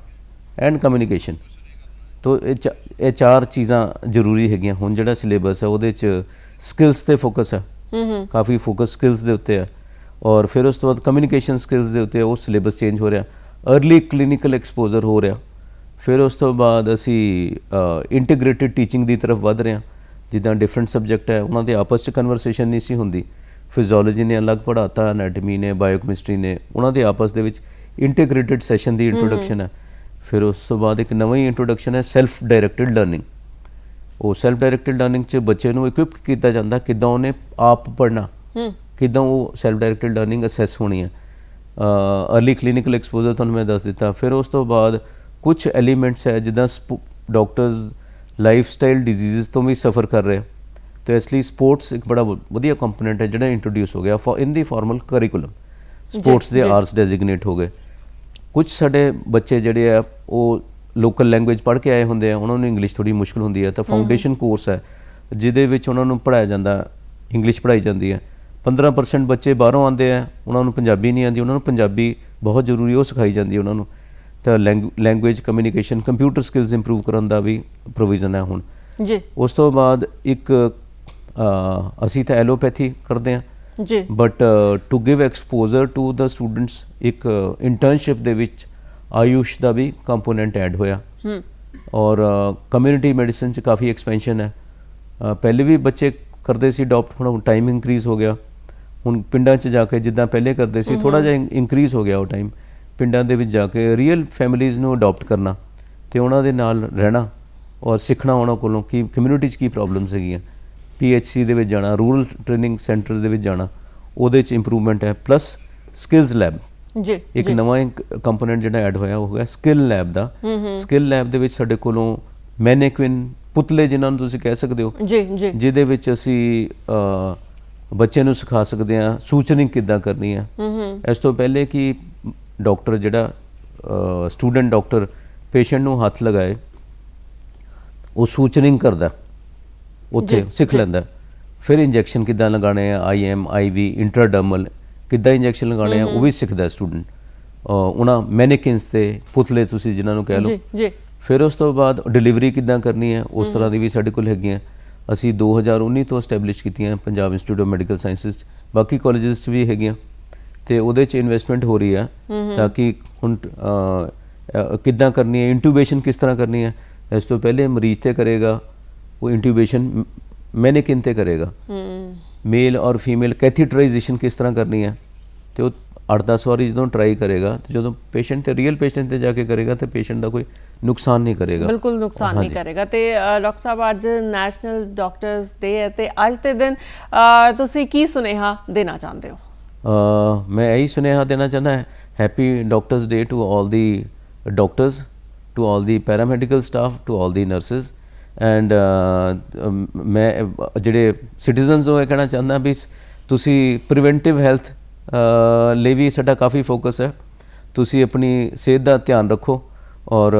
and communication, ਤੋ ਇਹ ਚਾਰ ਚੀਜ਼ਾਂ ਜ਼ਰੂਰੀ ਹੈਗੀਆਂ। ਹੁਣ ਜਿਹੜਾ ਸਿਲੇਬਸ ਹੈ ਉਹਦੇ 'ਚ ਸਕਿੱਲਸ ਤੇ ਫੋਕਸ ਹੈ, ਕਾਫੀ ਫੋਕਸ ਸਕਿੱਲਸ ਦੇ ਉੱਤੇ ਹੈ, ਔਰ ਫਿਰ ਉਸ ਤੋਂ ਬਾਅਦ ਕਮਿਊਨੀਕੇਸ਼ਨ ਸਕਿੱਲਸ ਦੇ ਉੱਤੇ ਉਹ ਸਿਲੇਬਸ ਚੇਂਜ ਹੋ ਰਿਹਾ, अर्ਲੀ ਕਲੀਨਿਕਲ ਐਕਸਪੋਜ਼ਰ ਹੋ ਰਿਹਾ। ਫਿਰ ਉਸ ਤੋਂ ਬਾਅਦ ਅਸੀਂ ਇੰਟੀਗ੍ਰੇਟਿਡ ਟੀਚਿੰਗ ਦੀ ਤਰਫ ਵੱਧ ਰਹੇ ਹਾਂ। ਜਿੱਦਾਂ ਡਿਫਰੈਂਟ ਸਬਜੈਕਟ ਹੈ ਉਹਨਾਂ ਦੇ ਆਪਸ 'ਚ ਕਨਵਰਸੇਸ਼ਨ ਨਹੀਂ ਸੀ ਹੁੰਦੀ, ਫਿਜ਼ੀਓਲੋਜੀ ਨੇ ਅਲੱਗ ਪੜ੍ਹਾਤਾ, ਐਨਾਟਮੀ ਨੇ, ਬਾਇਓਕੈਮਿਸਟਰੀ ਨੇ, ਉਹਨਾਂ ਦੇ ਆਪਸ ਦੇ ਵਿੱਚ ਇੰਟੀਗ੍ਰੇਟਿਡ ਸੈਸ਼ਨ ਦੀ ਇੰਟਰੋਡਕਸ਼ਨ ਹੈ। ਫਿਰ ਉਸ ਤੋਂ ਬਾਅਦ ਇੱਕ ਨਵੀਂ ਇੰਟਰੋਡਕਸ਼ਨ ਹੈ ਸੈਲਫ ਡਾਇਰੈਕਟਿਡ ਲਰਨਿੰਗ। ਉਹ ਸੈਲਫ ਡਾਇਰੈਕਟਿਡ ਲਰਨਿੰਗ 'ਚ ਬੱਚੇ ਨੂੰ ਇਕੁਇਪ ਕੀਤਾ ਜਾਂਦਾ ਕਿੱਦਾਂ ਉਹਨੇ ਆਪ ਪੜ੍ਹਨਾ, ਕਿੱਦਾਂ ਉਹ ਸੈਲਫ ਡਾਇਰੈਕਟਿਡ ਲਰਨਿੰਗ ਅਸੈਸ ਹੋਣੀ ਹੈ। अर्ली ਕਲੀਨਿਕਲ ਐਕਸਪੋਜ਼ਰ ਤੁਹਾਨੂੰ ਮੈਂ ਦੱਸ ਦਿੱਤਾ। ਫਿਰ ਉਸ ਤੋਂ ਬਾਅਦ ਕੁਛ ਐਲੀਮੈਂਟਸ ਹੈ ਜਿੱਦਾਂ ਡਾਕਟਰਸ ਲਾਈਫ ਸਟਾਈਲ ਡਿਜ਼ੀਜ਼ਸ ਤੋਂ ਵੀ ਸਫਰ ਕਰ ਰਹੇ, ਤੇ ਇਸ ਲਈ ਸਪੋਰਟਸ ਇੱਕ ਬੜਾ ਵਧੀਆ ਕੰਪੋਨੈਂਟ ਹੈ ਜਿਹੜਾ ਇੰਟਰੋਡਿਊਸ ਹੋ ਗਿਆ ਇਨ ਦੀ ਫਾਰਮਲ ਕਰਿਕੂਲਮ। ਸਪੋਰਟਸ ਦੇ ਆਰਟਸ ਡੈਜ਼ਿਗਨੇਟ ਹੋ ਗਏ। ਕੁਛ ਸਾਡੇ ਬੱਚੇ ਜਿਹੜੇ ਆ ਉਹ ਲੋਕਲ ਲੈਂਗੁਏਜ ਪੜ੍ਹ ਕੇ ਆਏ ਹੁੰਦੇ ਆ, ਉਹਨਾਂ ਨੂੰ ਇੰਗਲਿਸ਼ ਥੋੜ੍ਹੀ ਮੁਸ਼ਕਿਲ ਹੁੰਦੀ ਹੈ, ਤਾਂ ਫਾਊਂਡੇਸ਼ਨ ਕੋਰਸ ਹੈ ਜਿਹਦੇ ਵਿੱਚ ਉਹਨਾਂ ਨੂੰ ਪੜ੍ਹਾਇਆ ਜਾਂਦਾ, ਇੰਗਲਿਸ਼ ਪੜ੍ਹਾਈ ਜਾਂਦੀ ਹੈ। 15% ਬੱਚੇ ਬਾਹਰੋਂ ਆਉਂਦੇ ਆ, ਉਹਨਾਂ ਨੂੰ ਪੰਜਾਬੀ ਨਹੀਂ ਆਉਂਦੀ, ਉਹਨਾਂ ਨੂੰ ਪੰਜਾਬੀ ਬਹੁਤ ਜ਼ਰੂਰੀ ਉਹ ਸਿਖਾਈ ਜਾਂਦੀ ਉਹਨਾਂ ਨੂੰ। ਤਾਂ language communication computer skills improve ਕਰਨ ਦਾ ਵੀ ਪ੍ਰੋਵੀਜ਼ਨ ਹੈ ਹੁਣ ਜੀ। ਉਸ ਤੋਂ ਬਾਅਦ ਇੱਕ ਅਸੀਂ ਤਾਂ ਐਲੋਪੈਥੀ ਕਰਦੇ ਹਾਂ ਜੀ, but to give exposure to the students ਇੱਕ ਇੰਟਰਨਸ਼ਿਪ ਦੇ ਵਿੱਚ ਆਯੂਸ਼ ਦਾ ਵੀ ਕੰਪੋਨੈਂਟ ਐਡ ਹੋਇਆ। ਔਰ ਕਮਿਊਨਿਟੀ ਮੈਡੀਸਨ 'ਚ ਕਾਫੀ ਐਕਸਪੈਂਸ਼ਨ ਹੈ। ਪਹਿਲੇ ਵੀ ਬੱਚੇ ਕਰਦੇ ਸੀ ਅਡੋਪਟ, ਹੁਣ ਟਾਈਮ ਇੰਕਰੀਜ਼ ਹੋ ਗਿਆ। ਹੁਣ ਪਿੰਡਾਂ 'ਚ ਜਾ ਕੇ ਜਿੱਦਾਂ ਪਹਿਲੇ ਕਰਦੇ ਸੀ ਥੋੜ੍ਹਾ ਜਿਹਾ ਇੰਕਰੀਜ਼ ਹੋ ਗਿਆ ਉਹ ਟਾਈਮ। ਪਿੰਡਾਂ ਦੇ ਵਿੱਚ ਜਾ ਕੇ ਰੀਅਲ ਫੈਮਿਲੀਜ਼ ਨੂੰ ਅਡੋਪਟ ਕਰਨਾ ਅਤੇ ਉਹਨਾਂ ਦੇ ਨਾਲ ਰਹਿਣਾ ਔਰ ਸਿੱਖਣਾ ਉਹਨਾਂ ਕੋਲੋਂ ਕਿ ਕਮਿਊਨਿਟੀ 'ਚ ਕੀ ਪ੍ਰੋਬਲਮਸ ਹੈਗੀਆਂ। PHC ਦੇ ਵਿੱਚ ਜਾਣਾ, ਰੂਰਲ ਟ੍ਰੇਨਿੰਗ ਸੈਂਟਰ ਦੇ ਵਿੱਚ ਜਾਣਾ, ਉਹਦੇ 'ਚ ਇੰਪਰੂਵਮੈਂਟ ਹੈ। ਪਲੱਸ ਸਕਿੱਲਸ ਲੈਬ ਜੀ, ਇੱਕ ਨਵਾਂ ਕੰਪੋਨੈਂਟ ਜਿਹੜਾ ਐਡ ਹੋਇਆ ਉਹ ਹੋ ਗਿਆ ਸਕਿੱਲ ਲੈਬ ਦਾ। ਸਕਿੱਲ ਲੈਬ ਦੇ ਵਿੱਚ ਸਾਡੇ ਕੋਲੋਂ ਮੈਨੇਕੁਇਨ ਪੁਤਲੇ ਜਿਨ੍ਹਾਂ ਨੂੰ ਤੁਸੀਂ ਕਹਿ ਸਕਦੇ ਹੋ ਜੀ ਜੀ, ਜਿਹਦੇ ਵਿੱਚ ਅਸੀਂ ਬੱਚੇ ਨੂੰ ਸਿਖਾ ਸਕਦੇ ਹਾਂ ਸੂਚਨਿੰਗ ਕਿੱਦਾਂ ਕਰਨੀ ਹੈ। ਇਸ ਤੋਂ ਪਹਿਲੇ ਕਿ ਡਾਕਟਰ ਜਿਹੜਾ ਸਟੂਡੈਂਟ ਡਾਕਟਰ ਪੇਸ਼ੈਂਟ ਨੂੰ ਹੱਥ ਲਗਾਏ, ਉਹ ਸੂਚਨਿੰਗ ਕਰਦਾ, ਉੱਥੇ ਸਿੱਖ ਲੈਂਦਾ। ਫਿਰ ਇੰਜੈਕਸ਼ਨ ਕਿੱਦਾਂ ਲਗਾਉਣੇ ਆ, IM IV ਇੰਟਰਾਡਰਮਲ ਕਿੱਦਾਂ ਇੰਜੈਕਸ਼ਨ ਲਗਾਉਣੇ ਆ, ਉਹ ਵੀ ਸਿੱਖਦਾ ਸਟੂਡੈਂਟ। ਉਹਨਾਂ ਮੈਨੇਕਿਨਸ ਤੇ ਪੁਤਲੇ ਤੁਸੀਂ ਜਿਨ੍ਹਾਂ ਨੂੰ ਕਹਿ ਲਓ। ਫਿਰ ਉਸ ਤੋਂ ਬਾਅਦ ਡਿਲੀਵਰੀ ਕਿੱਦਾਂ ਕਰਨੀ ਹੈ, ਉਸ ਤਰ੍ਹਾਂ ਦੀ ਵੀ ਸਾਡੇ ਕੋਲ ਹੈਗੀਆਂ। ਅਸੀਂ 2019 ਤੋਂ ਸਟੈਬਲਿਸ਼ ਕੀਤੀਆਂ Punjab institute of medical sciences, ਬਾਕੀ ਕਾਲਜਿਸ 'ਚ ਵੀ ਹੈਗੀਆਂ, ਅਤੇ ਉਹਦੇ 'ਚ ਇਨਵੈਸਟਮੈਂਟ ਹੋ ਰਹੀ ਆ ਤਾਂ ਕਿ ਹੁਣ ਕਿੱਦਾਂ ਕਰਨੀ ਹੈ, ਇੰਟੂਬੇਸ਼ਨ ਕਿਸ ਤਰ੍ਹਾਂ ਕਰਨੀ ਹੈ। ਇਸ ਤੋਂ ਪਹਿਲੇ ਮਰੀਜ਼ 'ਤੇ ਕਰੇਗਾ ਉਹ ਇੰਟੂਬੇਸ਼ਨ, ਮੈਨੇਕਿਨ 'ਤੇ ਕਰੇਗਾ। ਮੇਲ ਔਰ ਫੀਮੇਲ ਕੈਥੀਟਰਾਈਜੇਸ਼ਨ ਕਿਸ ਤਰ੍ਹਾਂ ਕਰਨੀ ਹੈ, ਅਤੇ ਉਹ 8-10 ਵਾਰੀ ਜਦੋਂ ਟਰਾਈ ਕਰੇਗਾ, ਤੇ ਜਦੋਂ ਪੇਸ਼ੈਂਟ 'ਤੇ ਰੀਅਲ ਪੇਸ਼ੈਂਟ 'ਤੇ ਜਾ ਕੇ ਕਰੇਗਾ ਤਾਂ ਪੇਸ਼ੈਂਟ ਦਾ ਕੋਈ ਨੁਕਸਾਨ ਨਹੀਂ ਕਰੇਗਾ, ਬਿਲਕੁਲ ਨੁਕਸਾਨ ਨਹੀਂ ਕਰੇਗਾ। ਤੇ ਡਾਕਟਰ ਸਾਹਿਬ ਅੱਜ ਨੈਸ਼ਨਲ ਡਾਕਟਰਸ ਡੇ ਹੈ, ਤੇ ਅੱਜ ਦੇ ਦਿਨ ਤੁਸੀਂ ਕੀ ਸੁਨੇਹਾ ਦੇਣਾ ਚਾਹੁੰਦੇ ਹੋ? ਮੈਂ ਇਹੀ ਸੁਨੇਹਾ ਦੇਣਾ ਚਾਹੁੰਦਾ happy doctors day to all the doctors, to all the paramedical staff, to all the nurses and ਮੈਂ ਜਿਹੜੇ ਸਿਟੀਜ਼ਨਸ ਨੂੰ ਇਹ ਕਹਿਣਾ ਚਾਹੁੰਦਾ ਵੀ ਤੁਸੀਂ ਪ੍ਰੀਵੈਂਟਿਵ ਹੈਲਥ ਲਈ ਵੀ ਸਾਡਾ ਕਾਫੀ ਫੋਕਸ ਹੈ। ਤੁਸੀਂ ਆਪਣੀ ਸਿਹਤ ਦਾ ਧਿਆਨ ਰੱਖੋ ਔਰ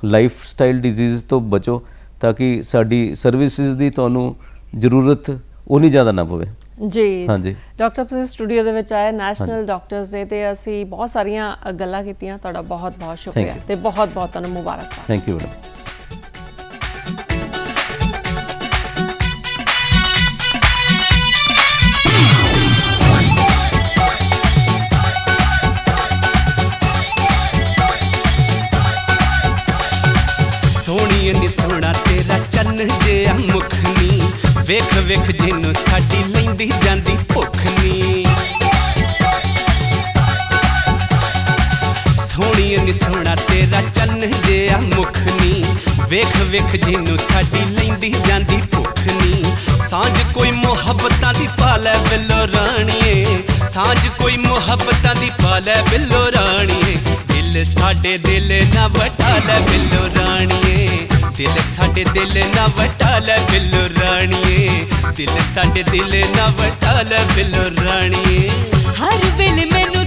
ਲਾਈਫ ਸਟਾਈਲ ਡਿਜ਼ੀਜ਼ ਤੋਂ ਬਚੋ ਤਾਂ ਕਿ ਸਾਡੀ ਸਰਵਿਸਿਜ਼ ਦੀ ਤੁਹਾਨੂੰ ਜ਼ਰੂਰਤ ਉਨੀ ਜ਼ਿਆਦਾ ਨਾ ਪਵੇ। ਜੀ ਹਾਂਜੀ ਡਾਕਟਰ ਸਾਹਿਬ, ਤੁਸੀਂ ਸਟੂਡੀਓ ਦੇ ਵਿੱਚ ਆਏ ਨੈਸ਼ਨਲ ਡਾਕਟਰਸ ਡੇ ਤੇ ਅਸੀਂ ਬਹੁਤ ਸਾਰੀਆਂ ਗੱਲਾਂ ਕੀਤੀਆਂ। ਤੁਹਾਡਾ ਬਹੁਤ ਬਹੁਤ ਸ਼ੁਕਰੀਆ ਤੇ ਬਹੁਤ ਬਹੁਤ ਤੁਹਾਨੂੰ ਮੁਬਾਰਕਬਾਦ। Thank you madam. ਸੋਹਣੀਏ ਨੀ ਸੋਹਣਾ ਤੇਰਾ ਚੰਨ ਜਿਹਾ ਮੁਖ ਨੀ, ਵੇਖ ਵੇਖ ਜਿਹਨੂੰ ਸਾਡੀ ਲੈਂਦੀ ਜਾਂਦੀ ਭੁੱਖ ਨੀ। ਸੋਹਣੀਏ ਨੀ ਸੋਹਣਾ ਤੇਰਾ ਚੰਨ ਜਿਹਾ ਮੁਖ ਨੀ, ਵੇਖ ਵੇਖ ਜਿਹਨੂੰ ਸਾਡੀ ਲੈਂਦੀ ਜਾਂਦੀ ਭੁੱਖ ਨੀ। ਸਾਂਝ ਕੋਈ ਮੁਹੱਬਤਾਂ ਦੀ ਪਾ ਲੈ ਬਿੱਲੋ ਰਾਣੀਏ, ਸਾਂਝ ਕੋਈ ਮੁਹੱਬਤਾਂ ਦੀ ਪਾ ਲੈ ਬਿੱਲੋ ਰਾਣੀਏ। ਦਿਲ ਸਾਡੇ ਦਿਲ ਨਾ ਵਟਾ ਲੈ ਬਿੱਲੋ ਰਾਣੀਏ, ਦਿਲ ਸਾਡੇ ਦਿਲ ਨਾ ਵਟਾ ਲੈ ਬਿੱਲੋ ਰਾਣੀਏ, ਦਿਲ ਸਾਡੇ ਦਿਲ ਨਾ ਵਟਾ ਲੈ ਬਿੱਲੋ ਰਾਣੀਏ। ਹਰ ਵੇਲੇ ਮੈਨੂੰ